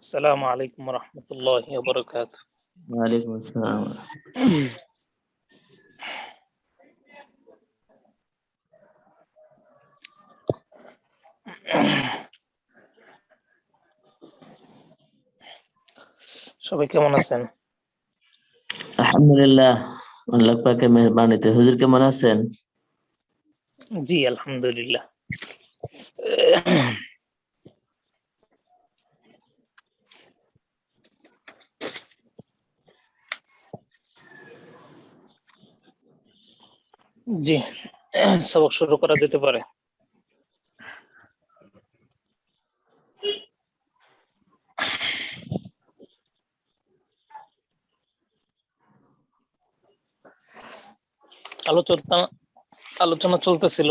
আসসালামু আলাইকুম ওয়া রাহমাতুল্লাহি ওয়া বারাকাতুহু। ওয়ালাইকুম আসসালাম। সবাই কেমন আছেন? আলহামদুলিল্লাহ, আল্লাহ পাকের মেহেরবানিতে। হুজুর কেমন আছেন? জি আলহামদুলিল্লাহ। জি, সবক শুরু করা যেতে পারে। আলোচনা চলতেছিল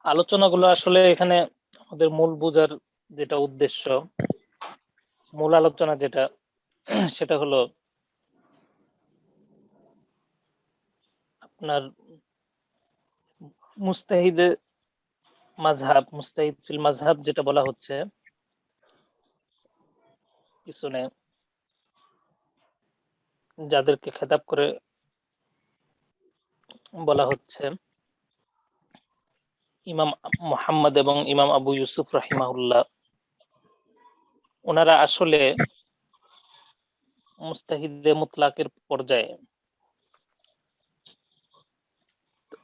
আলোচনাগুলো আসলে এখানে আমাদের মূল বোঝার যেটা উদ্দেশ্য, মূল আলোচনা যেটা, সেটা হলো আপনার মুস্তাহিদ মাযহাব, মুস্তাহিদ ফিল মাযহাব যেটা বলা হচ্ছে, পিছনে যাদেরকে খেতাব করে বলা হচ্ছে ইমাম মুহাম্মদ এবং ইমাম আবু ইউসুফ রাহিমাহুল্লাহ, ওনারা আসলে মুস্তাহিদে মুতলাকের পর্যায়ে।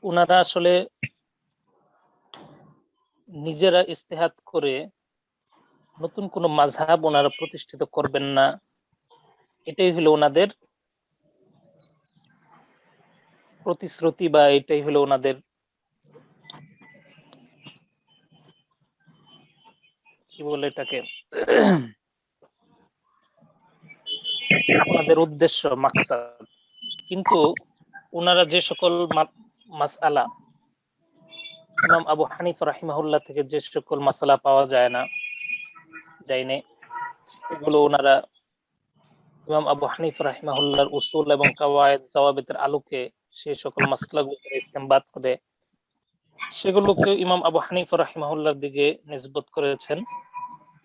ওনারা আসলে নিজেরা ইস্তেহাদ করে নতুন কোন মাযহাব ওনারা প্রতিষ্ঠিত করবেন না, এটাই হলো ওনাদের প্রতিশ্রুতি, বা এটাই হলো ওনাদের কি বলে এটাকে ওনাদের উদ্দেশ্য, মাকসাদ। কিন্তু ওনারা যে সকল মাসআলা ইমাম আবু হানিফা রাহিমাহুল্লাহ থেকে যে সকল মাসালা পাওয়া যায়নি, এগুলো ওনারা ইমাম আবু হানিফা রাহিমাহুল্লাহর উসুল এবং কাওয়ায়েদ যাওয়াবিতের আলোকে সেই সকল মাসলাগুলোকে ইস্তেমবাদ করে সেগুলোকে ইমাম আবু হানিফা রাহিমাহুল্লাহর দিকে নিসবত করেছেন,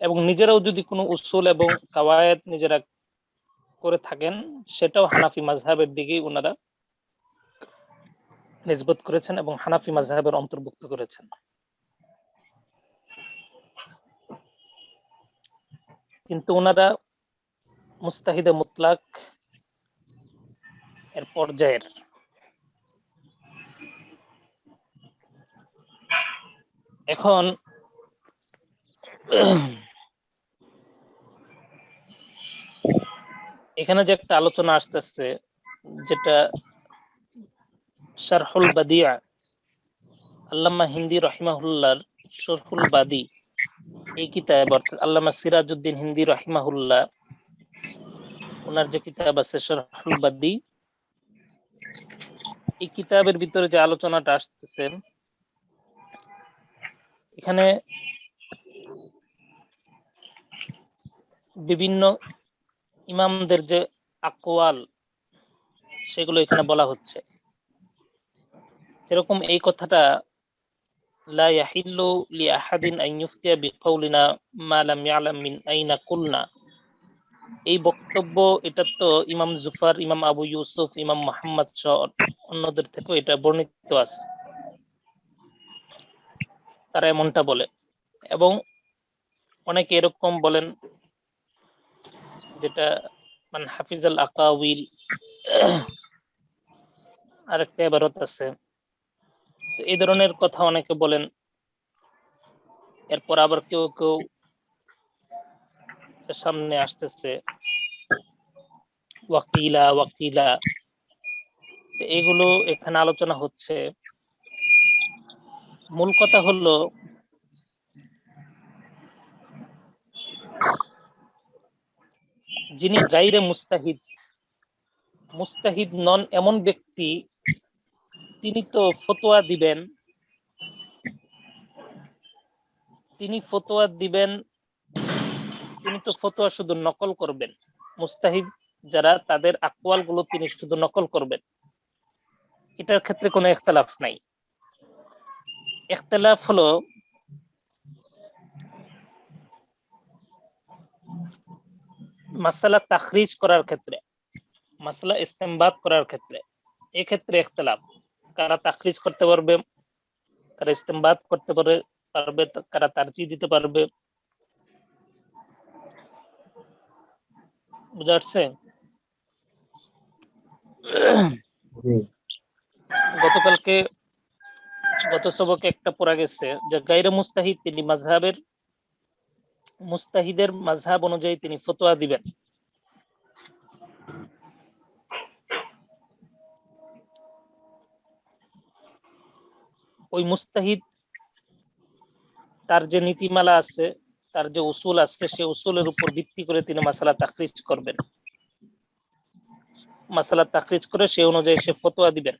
এবং নিজেরাও যদি কোনো উসুল এবং কাওয়ায়েদ নিজেরা করে থাকেন সেটাও হানাফি মাযহাবের দিকেই ওনারা নিসবত করেছেন এবং হানাফি মাযহাবের অন্তর্ভুক্ত করেছেন। কিন্তু ওনারা মুস্তাহিদে মুতলাক এর পর্যায়ের। এখন এখানে যে একটা আলোচনা আসতেছে, যেটা শারহুল বাদিয়া আল্লামা হিন্দি রাহিমাহুল্লাহর শারহুল বাদি, এই কিতাব অর্থাৎ আল্লামা সিরাজউদ্দিন হিন্দি রাহিমাহুল্লাহ ওনার যে কিতাব আছে শারহুল বাদি, এই কিতাবের ভিতরে যে আলোচনাটা আসতেছে, এখানে বিভিন্ন ইমামদের যে আকওয়াল সেগুলো এখানে বলা হচ্ছে। যেরকম এই কথাটা লা ইয়াহিল্লু লি আহাদিন আন ইফতিয়া বিকাউলিনা মা লাম ইয়ালাম মিন আইনা কুলনা, এই বক্তব্য এটা তো ইমাম জুফার, ইমাম আবু ইউসুফ, ইমাম মুহাম্মদ সহ অন্যদের থেকেও এটা বর্ণিত আছে, তারা এমনটা বলে। এবং অনেকে এরকম বলেন যেটা মান হাফিজাল আকাউইল আরেকটা ইবারত আছে, তো এই ধরনের কথা অনেকে বলেন। এরপর আবার কেউ কেউ সামনে আসতেছে ওয়াকিলা ওয়াকিলা, তো এগুলো এখানে আলোচনা হচ্ছে। মূল কথা হলো যিনি গায়রে মুস্তাহিদ নন এমন ব্যক্তি, তিনি তো ফতোয়া দিবেন, তিনি তো ফতোয়া শুধু নকল করবেন। মুস্তাহিদ যারা, তাদের আকওয়াল গুলো তিনি শুধু নকল করবেন, এটার ক্ষেত্রে কোনো ইখতিলাফ নাই। ইখতিলাফ হলো মাসআলা তাখরিজ করার ক্ষেত্রে, মাসআলা ইস্তেমবাদ করার ক্ষেত্রে, এই ক্ষেত্রে ইখতিলাফ। কারা তাখরিজ করতে পারবে, কারা ইস্তেমবাদ করতে পারবে, কারা তারজিহ দিতে পারবে, বুঝা যাচ্ছে? গত সবকে একটা পড়া গেছে যে গায়রে মুস্তাহিদ, তিনি মুস্তাহিদের মাযহাব অনুযায়ী তিনি ফতোয়া দিবেন। ওই মুস্তাহিদ তার যে নীতিমালা আছে, তার যে উসুল আছে, সে উসুলের উপর ভিত্তি করে তিনি মাসালা তাখরিজ করবেন, মাসালা তাখরিজ করে সে অনুযায়ী সে ফতোয়া দিবেন।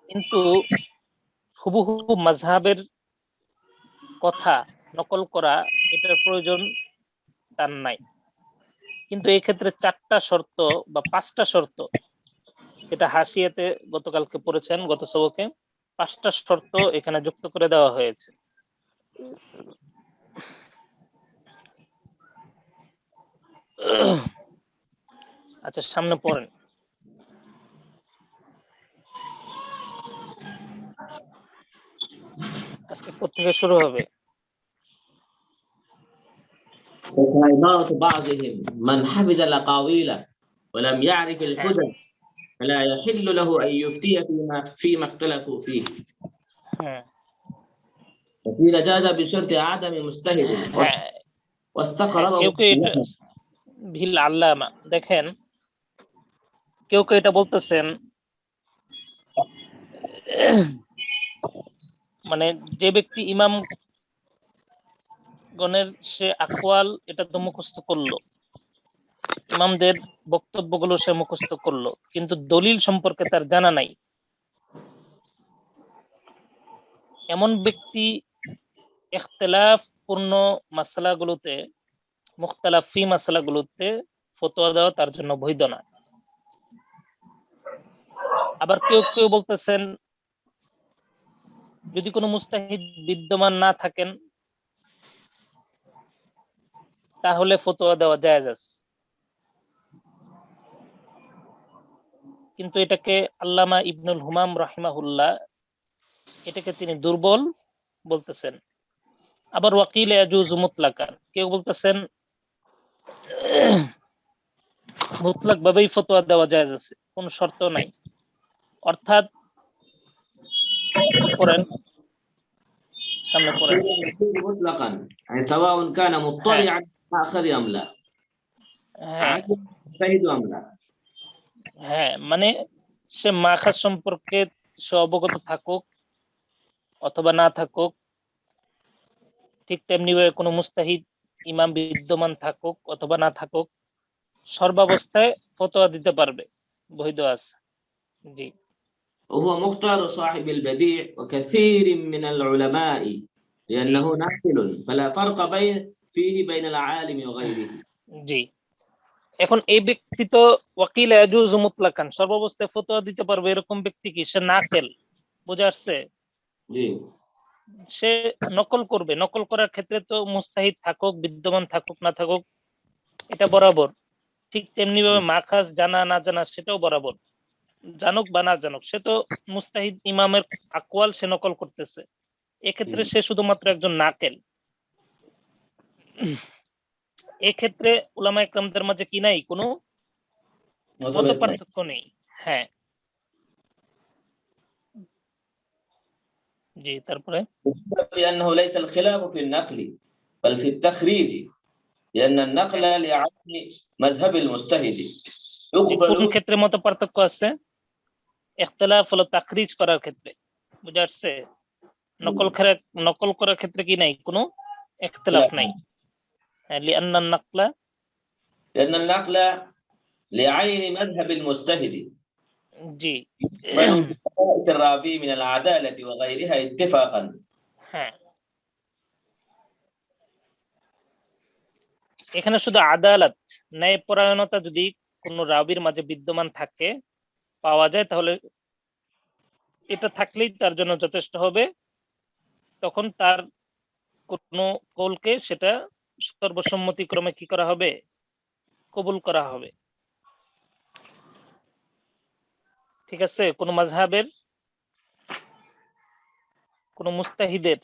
কিন্তু হুবহু মাযহাবের কথা নকল করা, এটার প্রয়োজন তার নাই। কিন্তু এই ক্ষেত্রে 4টা শর্ত বা 5টা শর্ত, যেটা হাসিয়াতে গতকালকে পড়েছেন, গত সবকে 5টা শর্ত এখানে যুক্ত করে দেওয়া হয়েছে। আচ্ছা, সামনে পড়েন। কোত্থেকে শুরু হবে? وعبارة بعضهم من حفظ الأقاويل ولم يعرف হ্যাঁ الحجج فلا يحل له أن يفتي فيما اختلفوا فيه হ্যাঁ وقيل جاز بشرط عدم مجتهد হ্যাঁ واستقربه কেউ কেউ এটা ভিল আল্লামা দেখেন, কেউ কেউ এটা বলতেছেন মানে যে ব্যক্তি ইমাম গণের সে আকওয়াল এটা তো মুখস্থ করলো, ইমামদের বক্তব্যগুলো সে মুখস্থ করলো, কিন্তু দলিল সম্পর্কে তার জানা নাই, এমন ব্যক্তি ইখতিলাফ পূর্ণ মাসআলাগুলোতে, মুখতালাফ ফি মাসআলাগুলোতে ফতোয়া দেওয়া তার জন্য বৈধ না। আবার কেউ কেউ বলতেছেন যদি কোনো মুস্তাহিদ বিদ্যমান না থাকেন তাহলে ফতোয়া দেওয়া জায়েজ আছে, কিন্তু এটাকে আল্লামা ইবনুল হুমাম রাহিমাহুল্লাহ এটাকে তিনি দুর্বল বলতেছেন। আবার ওয়াকিল ইয়াজুজ মুতলাকান, কেউ বলতেছেন মুতলাক ভাবেই ফতোয়া দেওয়া জায়েজ আছে, কোনো শর্ত নাই। অর্থাৎ পড়েন, সামনে পড়েন। مطلقا يعني سواء كان مطلعا آخر أم لا হ্যাঁ مجتهد أم لا হ্যাঁ মানে সে মাখাস সম্পর্কে সে অবগত থাকুক অথবা না থাকুক, ঠিক তেমনি ভাবে কোনো মুস্তাহিদ ইমাম বিদ্যমান থাকুক অথবা না থাকুক, সর্বাবস্থায় ফতোয়া দিতে পারবে, বৈধ আছে। জি وهو مختار صاحب البديع وكثير من العلماء لأنه ناقل فلا فرق فيه بين العالم وغيره জি এখন এই ব্যক্তি তো ওয়াকিল ইয়াজুজ মুতলাকান সর্বাবস্থায় ফতোয়া দিতে পারবে, এরকম ব্যক্তি কি সে নাকেল, বুঝা আসছে? জি সে নকল করবে, নকল করার ক্ষেত্রে তো মুস্তাহিদ থাকুক বিদ্যমান থাকুক না থাকুক এটা বরাবর, ঠিক তেমনি ভাবে মাখাস জানা না জানা সেটাও বরাবর, জানুক বা না জানুক সে তো মুস্তাহিদ ইমামের আকওয়াল সে নকল করতেছে, এক্ষেত্রে সে শুধুমাত্র একজন নাকেল। এক্ষেত্রে উলামা ইকরামদের মাঝে কি নাই, কোনো মত পার্থক্য নেই। হ্যাঁ জি তারপরে لأنه ليس الخلاف في النقل بل في التخريج لأن النقل لعدم مذهب المجتهد কোন ক্ষেত্রে মত পার্থক্য আছে? ইখতিলাফ হলো তাখরিজ করার ক্ষেত্রে, বুঝা আসছে? নকল করার ক্ষেত্রে কি নাই, কোনো ইখতিলাফ নাই। لأن النقل لعين مذهب المجتهد জি الراوي من العدالة وغيرها اتفاقا হ্যাঁ এখানে শুধু আদালত ন্যায়পরায়ণতা যদি কোন রাবির মাঝে বিদ্যমান থাকে পাওয়া যায় তাহলে এটা থাকলেই তার জন্য যথেষ্ট হবে, তখন তার কোন কৌলকে সেটা সর্বসম্মতিক্রমে কি করা হবে, কবুল করা হবে। ঠিক আছে, কোন মাযহাবের কোন মুস্তাহিদের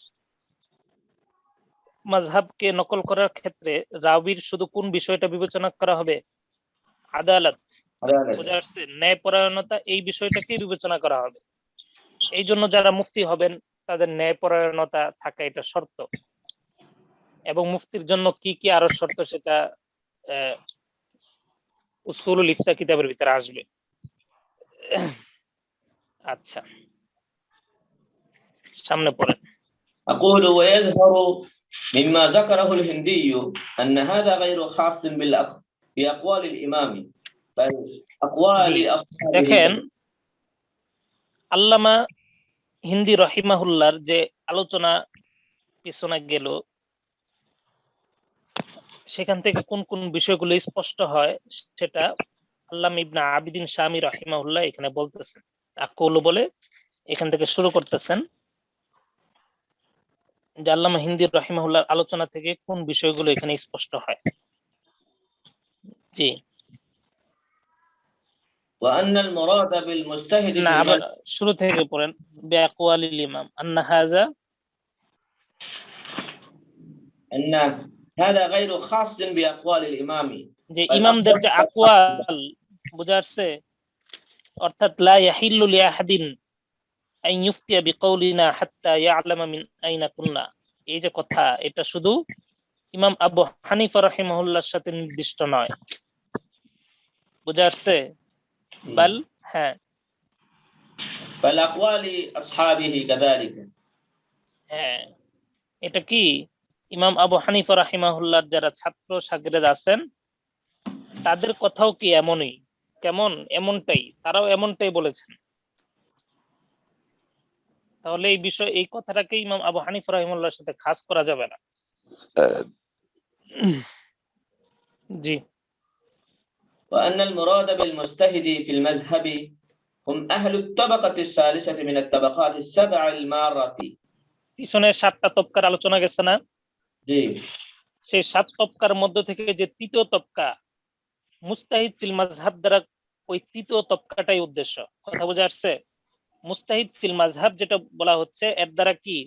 মাযহাবকে নকল করার ক্ষেত্রে রাবির শুধু কোন বিষয়টা বিবেচনা করা হবে, আদালত, বুঝা আসছে? ন্যায়পরায়ণতা, এই বিষয়টাকে বিবেচনা করা হবে। এই জন্য যারা মুফতি হবেন তাদের ন্যায়পরায়ণতা থাকা এটা শর্ত, এবং মুফতির জন্য কি কি আরো শর্ত সেটা উসুলুল ইফতা কিতাবের ভিতরে আসবে। আচ্ছা সামনে পড়েন। أقول ويظهر مما ذكره الهندي أن هذا غير خاص بأقوال الإمام بل أقوال أصحابه। দেখেন আল্লামা হিন্দি রহিমাহুল্লাহর যে আলোচনা পিছনে গেল সেখান থেকে কোন কোন বিষয়গুলো স্পষ্ট হয় সেটা আল্লামা ইবনে আবিদিন শামী রহিমাহুল্লাহ এখানে বলতেছেন। আকুল বলে এখান থেকে শুরু করতেছেন যে আল্লামা হিন্দি রহিমাহুল্লাহর আলোচনা থেকে কোন বিষয়গুলো এখানে স্পষ্ট হয়। জি وأن المراد بالمجتهد না, আবার শুরু থেকে পড়েন। বিআকওয়ালিল ইমাম আন্না হাযা أن هذا غير خاص بأقوال الإمام যে ইমামদের যে আকওয়াল বুঝাচ্ছে, অর্থাৎ লা ইয়াহিল্লু লিআহাদিন আন ইফতিয়া বিকাউলিনা হাত্তা ইয়ালামা মিন আইনা কুন্না, এই যে কথা, এটা শুধু ইমাম আবু হানিফা রাহিমাহুল্লাহর সাথে নির্দিষ্ট নয়, বুঝাচ্ছে? বাল হ্যাঁ, بل أقوال أصحابه كذلك. হ্যাঁ, এটা কি ইমাম আবু হানিফা রাহিমাহুল্লাহর যারা ছাত্র শাগিরদ আছেন তাদের কথাও কি এমনই, কেমন এমনটাই, তারাও এমনটাই বলেছেন। তাহলে এই বিষয়, এই কথাটাকে ইমাম আবু হানিফা রাহিমাহুল্লাহর সাথে খাস করা যাবে না। জি। وأن المراد بالمجتهد في المذهب هم أهل الطبقة الثالثة من الطبقات السبع المارة. পিছনে 7টা তবকার আলোচনা গেছে না? জি। সেই 7 তবকার মধ্য থেকে যে তৃতীয় তবকা মুস্তাহিদ ফিল মাযহাব দ্বারা, ওই তৃতীয় তবকাটাই উদ্দেশ্য। কথা বোঝা আসছে? মুস্তাহিদ ফিল মাযহাব যেটা বলা হচ্ছে, এর দ্বারা কি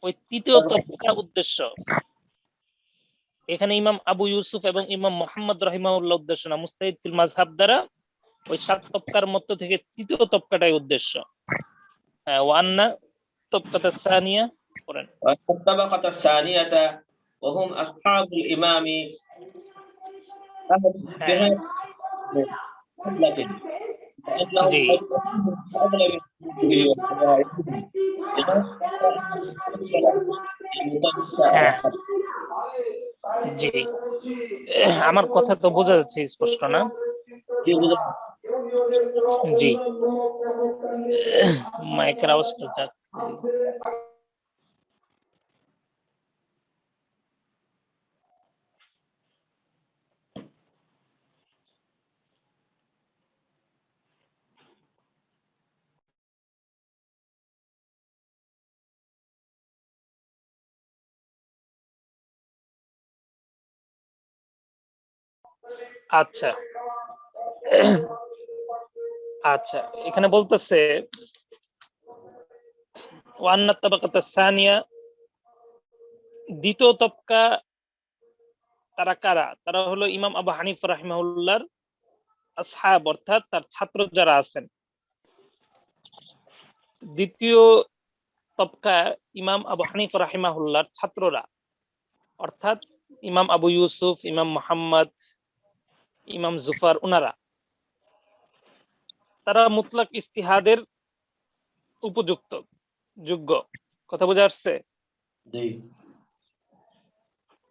ওই তৃতীয় তবকা উদ্দেশ্য। এখানে ইমাম আবু ইউসুফ এবং ইমাম মুহাম্মদ রাহিমাহুল্লাহ উদ্দেশ্য না, মুস্তাহিদ ফিল মাযহাব দ্বারা ওই 7 তবকার মধ্য থেকে তৃতীয় তবকাটাই উদ্দেশ্য। ওয়ান্না তবকাতা সানিয়া করেন। والطبقة الثانية وهم أصحاب الإمام أهل الاجتهاد قبلته، لأنهم জি। قبل وجوده وقواعده. হ্যাঁ, জি। আমার কথা তো বোঝা যাচ্ছে স্পষ্ট না? জি, মাইকের আওয়াজটা যাক। আচ্ছা আচ্ছা, এখানে বলতেছে ওয়ান্না তাবাকাতা সানিয়া, দ্বিতীয় তবকা তারা কারা? তারা হলো ইমাম আবু হানিফা রাহিমাহুল্লাহর আসহাব, অর্থাৎ তার ছাত্র যারা আছেন। দ্বিতীয় তবকা ইমাম আবু হানিফা রাহিমাহুল্লাহর ছাত্ররা, অর্থাৎ ইমাম আবু ইউসুফ, ইমাম মুহাম্মদ, ইমাম জুফার, উনারা। তারা মুতলাক ইস্তিহাদের উপযুক্ত, যোগ্য। কথা বোঝা আসছে? জি।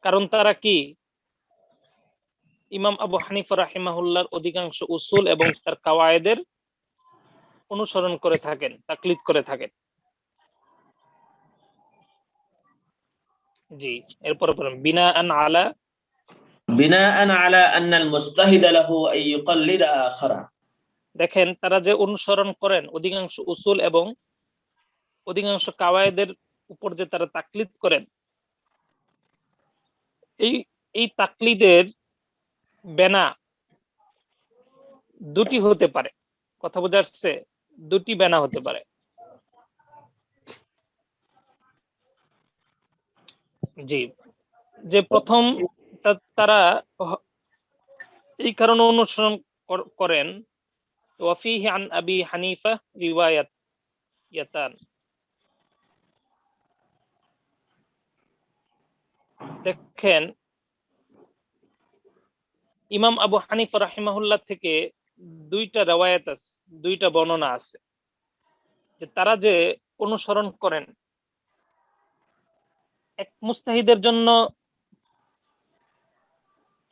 কারণ তারা কি ইমাম আবু হানিফা রাহিমাহুল্লাহর অধিকাংশ উসুল এবং তার কাওয়ায়েদের অনুসরণ করে থাকেন, তাকলিদ করে থাকেন। জি, এরপর বিনাআন আলা بناء على أن المجتهد له أن يقلد آخره. দেখেন, তারা যে অনুসরণ করেন অধিকাংশ উসুল এবং অধিকাংশ কাওয়ায়েদের উপর, যে তারা তাকলিদ করেন, এই তাকলিদের বেনা দুটি হতে পারে। কথা বোঝা যাচ্ছে? দুটি বেনা হতে পারে। জি, যে প্রথম তারা এই কারণে অনুসরণ করেন, ওয়াফিহি আন আবি হানিফা রিওয়ায়াতান। দেখেন, ইমাম আবু হানিফা রাহিমাহুল্লাহ থেকে দুইটা রিওয়ায়াত আছে, দুইটা বর্ণনা আছে, যে তারা যে অনুসরণ করেন। এক মুস্তাহিদের জন্য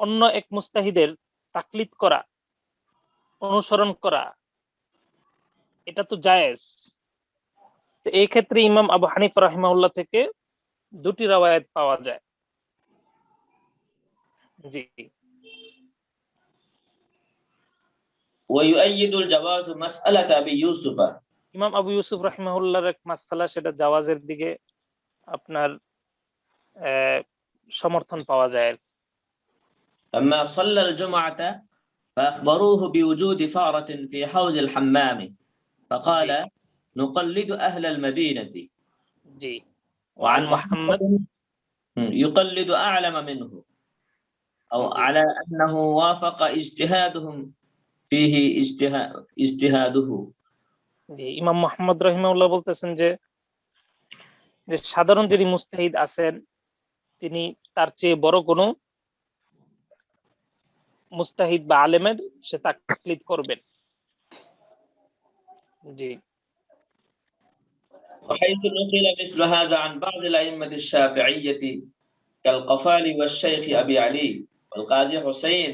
অন্য এক মুস্তাহিদের তাকলিদ করা, অনুসরণ করা, এটা তো জায়েজ। তো এই ক্ষেত্রে ইমাম আবু হানিফা রাহিমাহুল্লাহ থেকে দুটি রিওয়ায়াত পাওয়া যায়। জি। ويؤيد الجواز مسألة أبي يوسف. ইমাম আবু ইউসুফ রাহিমাহুল্লাহর এক মাসআলা, সেটা জাওয়াজের দিকে আপনার সমর্থন পাওয়া যায়। لما صلى الجمعة فأخبروه بوجود فأرة في حوض الحمام فقال نقلد أهل المدينة. জি, وعن محمد يقلد أعلم منه أو على أنه وافق اجتهادهم فيه اجتهاده. জি, ইমাম মুহাম্মদ রাহিমাহুল্লাহ বলতেছেন যে সাধারণ যিনি মুস্তাহিদ আছেন তিনি তার চেয়ে বড় কোনো মুস্তাহিদ বা আলেমের সে তাকলিদ করবেন। জি। وحيث نقل مثل هذا عن بعض الأئمة الشافعية كالقفالي والشيخ أبي علي والقاضي حسين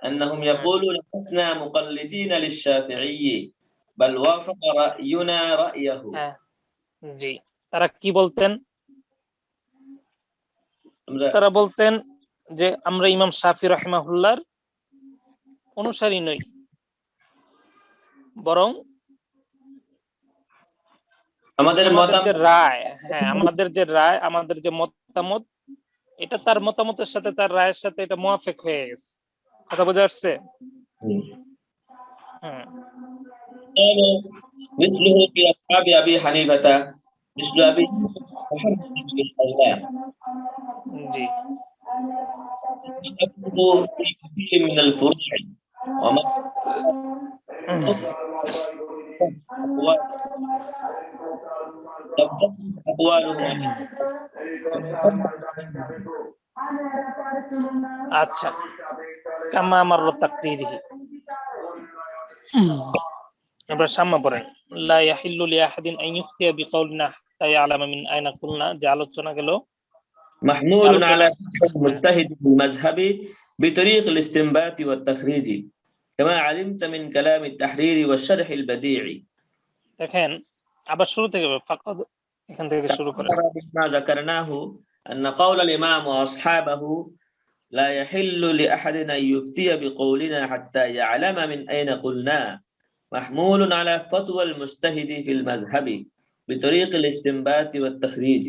أنهم يقولون لسنا مقلدين للشافعي بل وافق رأينا رأيه. জি, তারা কি বলতেন? তারা বলতেন যে আমরা ইমাম শাফি রাহিমাহুল্লাহর অনুসারী নই, বরং আমাদের যে রায়, হ্যাঁ আমাদের যে রায়, আমাদের যে মতামত, এটা তার মতামতের সাথে তার রায়ের সাথে এটা মুয়াফিক হয়ে গেছে। কথা বোঝা যাচ্ছে? مثله في أصحاب أبي حنيفة مثل أبي জি في من الفروع وما أقوالهم. আচ্ছা, কামা মাররু তাকরিরিহি। এবার সামনে পড়েন, লা ইয়াহিল্লু লিআহাদিন আন ইফতিয়া বিকাউলিনা হাত্তা ইয়ালামা মিন আইনা কুলনা, যে আলোচনা গেল محمول على المجتهد المذهبي بطريق الاستنباط والتخريج كما علمت من كلام التحرير والشرح البديع. দেখেন আবার শুরু থেকে ফাকাদ, এখান থেকে শুরু করেন। ما ذكرناه أن قول الإمام وأصحابه لا يحل لأحد أن يفتي بقولنا حتى يعلم من أين قلنا محمول على فتوى المجتهد في المذهب بطريق الاستنباط والتخريج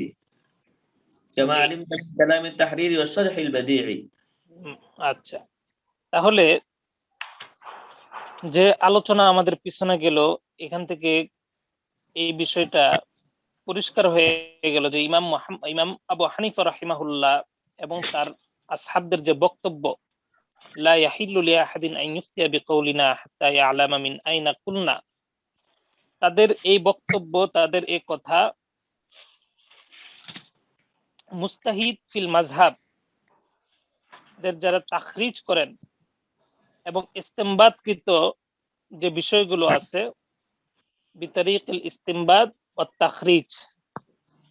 كما علمت من كلام التحرير والشرح البديع. আচ্ছা, তাহলে যে আলোচনা আমাদের পিছনে গেল, এখান থেকে এই বিষয়টা পরিষ্কার হয়ে গেল যে ইমাম আবু হানিফা রাহিমাহুল্লাহ এবং তার আসহাবদের যে বক্তব্য, লা ইয়াহিল্লু লিআহাদিন আন ইফতিয়া বিকাউলিনা হাত্তা ইয়ালামা মিন আইনা কুলনা, তাদের এই বক্তব্য, তাদের এই কথা মুস্তাহিদ ফিল মাযহাব যারা তাখরিজ করেন এবং ইস্তেমবাদকৃত যে বিষয়গুলো আছে, বিতারিকিল ইস্তেমবাদ ও তাখরিজ,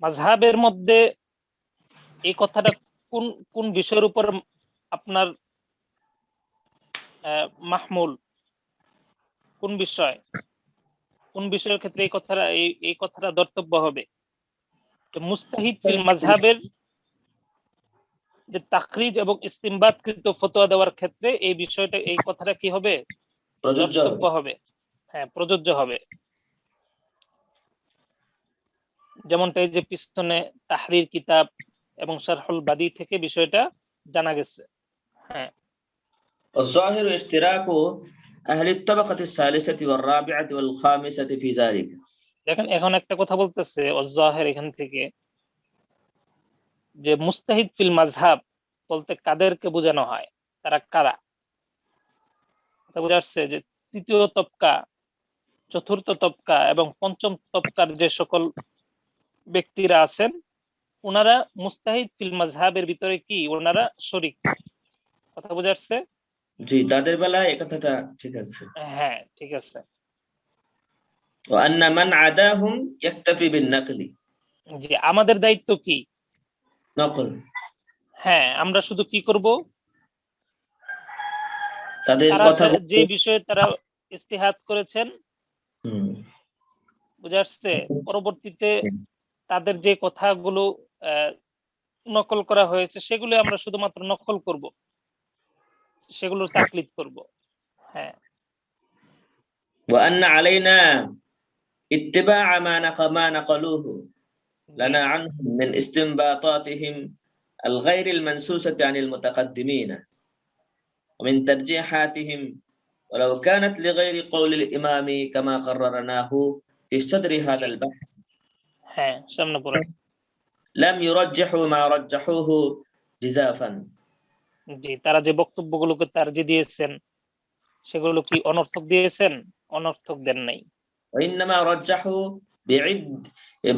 মাযহাবের মধ্যে এই কথাটা কোন কোন বিষয়ের উপর আপনার মাহমুল, কোন বিষয়ের ক্ষেত্রে এই কথাটা ধর্তব্য হবে। মুস্তাহিদ ফিল মাযহাবের যে তাখরিজ এবং ইস্তিমবাদকৃত ফতোয়া দেওয়ার ক্ষেত্রে এই বিষয়টা, এই কথাটা কি হবে? ধর্তব্য হবে, হ্যাঁ প্রযোজ্য হবে। যেমনটা এই যে পিছনে তাহরির কিতাব এবং শারহুল বাদি থেকে বিষয়টা জানা গেছে। হ্যাঁ, الظاهر اشتراك أهل الطبقة الثالثة والرابعة والخامسة في ذلك. দেখেন এখন একটা কথা বলতেছে অজ্জাহের এখান থেকে, যে মুস্তাহিদ ফিল মাযহাব বলতে কাদেরকে বোঝানো হয়, তারা কারা? কথা বোঝা যাচ্ছে যে তৃতীয় তবকা, চতুর্থ তবকা এবং পঞ্চম তবকার যে সকল ব্যক্তিরা আছেন, ওনারা মুস্তাহিদ ফিল মাযহাবের ভিতরে কি ওনারা শরীক। কথা বোঝা যাচ্ছে? জি, তাদের বেলায় এই কথাটা ঠিক আছে। হ্যাঁ ঠিক আছে। وأن من عداهم يكتفي بالنقل. জি, আমাদের দায়িত্ব কি? নকল। হ্যাঁ, আমরা শুধু কি করব? তাদের কথা যে বিষয়ে তারা ইস্তিহাদ করেছেন, বুঝা যাচ্ছে, পরবর্তীতে তাদের যে কথাগুলো নকল করা হয়েছে সেগুলো আমরা শুধুমাত্র নকল করব, সেগুলোর তাকলিদ করব। হ্যাঁ, وأن علينا اتباع ما نقلوه لنا عنهم من استنباطاتهم الغير المنسوسة عن المتقدمين ومن ترجيحاتهم ولو كانت لغير قول الإمام كما قررناه في صدر هذا البحث. হ্যাঁ সামনে পড়ে। لم يرجحوا ما رجحوه جزافا জি, তারা যে বক্তব্যগুলোকে তারজি দিয়েছেন সেগুলো কি অনর্থক দিয়েছেন? অনর্থক দেন নাই। وإنما رجحوا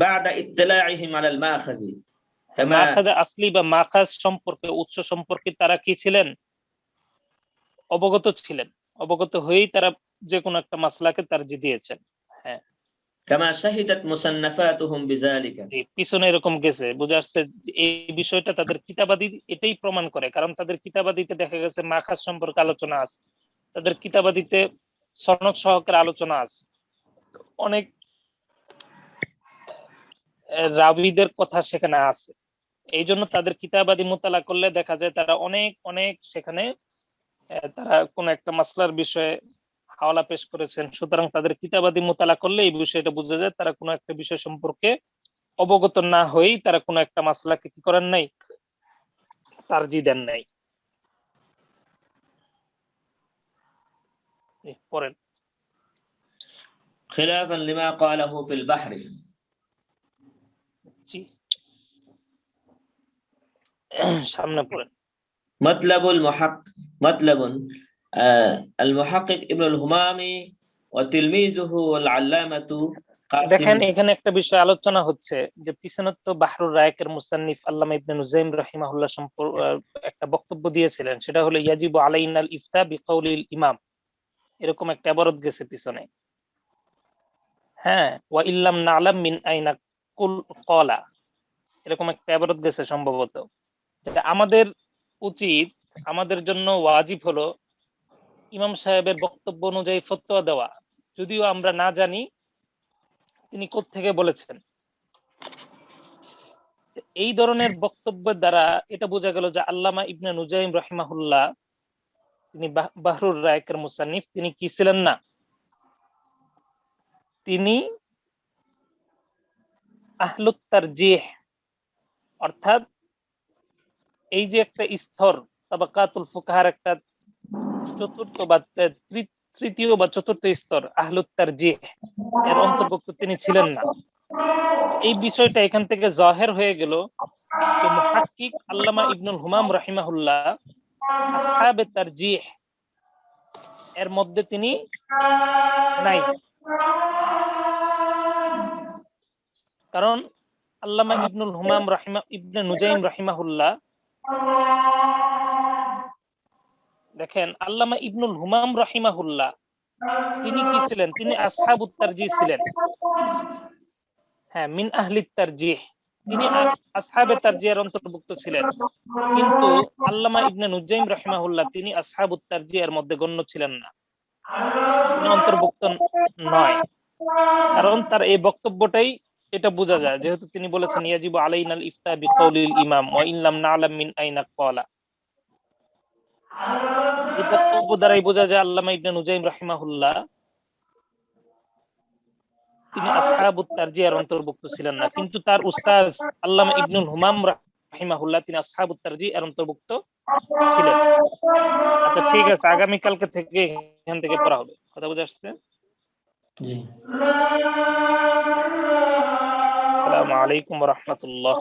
بعد اطلاعهم على الماخذ كما মাখাজে আসলি বা মাখাজ সম্পর্কে, উৎস সম্পর্কে তারা কি ছিলেন? অবগত ছিলেন। অবগত হয়েই তারা যে কোনো একটা মাসলাকে তারজি দিয়েছেন। হ্যাঁ, كما شهدت مصنفاتهم بذلك পিছনে এরকম গেছে, বোঝা যাচ্ছে এই বিষয়টা তাদের কিতাবাদি এটাই প্রমাণ করে, কারণ তাদের কিতাবাদিতে দেখা গেছে মাখাজ সম্পর্কে আলোচনা আছে, তাদের কিতাবাদিতে সনদ সহকারে আলোচনা আছে, অনেক রাবীদের কথা সেখানে আছে। এই জন্য তাদের কিতাবাদি মোতালা করলে দেখা যায় তারা অনেক অনেক সেখানে তারা কোন একটা মাসলার বিষয়ে হাওলা পেশ করেছেন। সুতরাং তাদের কিতাবাদি মোতালা করলে এই বিষয়টা বোঝা যায় তারা কোনো একটা বিষয় সম্পর্কে অবগত না হয়েই তারা কোনো একটা মাসলাকে কি করেন নাই, তারজি দেন নাই। পরেন خلافا لما قاله في البحر জি, সামনে পড়েন। مطلب المحقق ابن الهمامي وتلميذه العلامة দেখেন قاسم এখানে একটা বিষয় আলোচনা হচ্ছে যে পিছনে তো বাহরুর রায়কের মুসান্নিফ আল্লামা ইবনে নুজাইম রাহিমাহুল্লাহ একটা বক্তব্য দিয়েছিলেন, সেটা হলো ইয়াজিবু আলাইনাল ইফতা বিকাউলিল ইমাম, এরকম একটা ইবারত গেছে পিছনে। হ্যাঁ, ওয়া ইল্লাম না'লাম মিন আইনা ক্বালা, এরকম একটা ইবারত গেছে সম্ভবত। যেটা আমাদের উচিত, আমাদের জন্য ওয়াজিব হলো ইমাম সাহেবের বক্তব্য অনুযায়ী ফতোয়া দেওয়া, যদিও আমরা না জানি তিনি কোত্থেকে বলেছেন। এই ধরনের বক্তব্যের দ্বারা এটা বোঝা গেল যে আল্লামা ইবনে নুজাইম রাহিমাহুল্লাহ তিনি বাহরুর রায়কের মুসান্নিফ, তিনি কি ছিলেন না, তিনি আহলুত তারজিহ, অর্থাৎ এই যে একটা স্তর তাবাকাতুল ফুকাহার একটা চতুর্থ বা তৃতীয় বা চতুর্থ স্তর আহলুত তারজিহ এর অন্তর্ভুক্ত তিনি ছিলেন না। এই বিষয়টা এখান থেকে জাহের হয়ে গেল যে মুহাক্কিক আল্লামা ইবনুল হুমাম রাহিমাহুল্লাহ আসহাবে তারজিহ এর মধ্যে তিনি নাই। কারণ আল্লামা ইবনুল হুমাম ইবনে নুজাইম রাহিমাহুল্লাহ, দেখেন আল্লামা ইবনুল হুমাম রাহিমাহুল্লাহ তিনি কি ছিলেন? তিনি আসহাবুত তারজিহ ছিলেন। হ্যাঁ, মিন আহলিত তারজিহ, তিনি আসহাবে তারজিহের অন্তর্ভুক্ত ছিলেন। কিন্তু আল্লামা ইবনে নুজাইম রাহিমাহুল্লাহ তিনি আসহাবুত তারজিহের মধ্যে গণ্য ছিলেন না, তিনি অন্তর্ভুক্ত নয়। কারণ তার এই বক্তব্যটাই এটা বোঝা যায়, যেহেতু তিনি বলেছেন ইয়াজিবু আলাইনাল ইফতা বিকাউলিল ইমাম ওয়া ইন লাম না'লাম মিন আইনা ক্বালা। এই বক্তব্য দ্বারাই বোঝা যায় আল্লামা ইবনে নুজাইম রাহিমাহুল্লাহ তিনি আসহাবুত তারজিহের অন্তর্ভুক্ত ছিলেন না, কিন্তু তার উস্তাদ আল্লামা ইবনুল হুমাম রাহিমাহুল্লাহ তিনি আসহাবুত তারজিহের অন্তর্ভুক্ত ছিলেন। আচ্ছা ঠিক আছে, আগামী কালকে থেকে এখান থেকে পড়া হবে, কথা বুঝা আসছে? জি। আসসালামু আলাইকুম ওয়া রাহমাতুল্লাহ।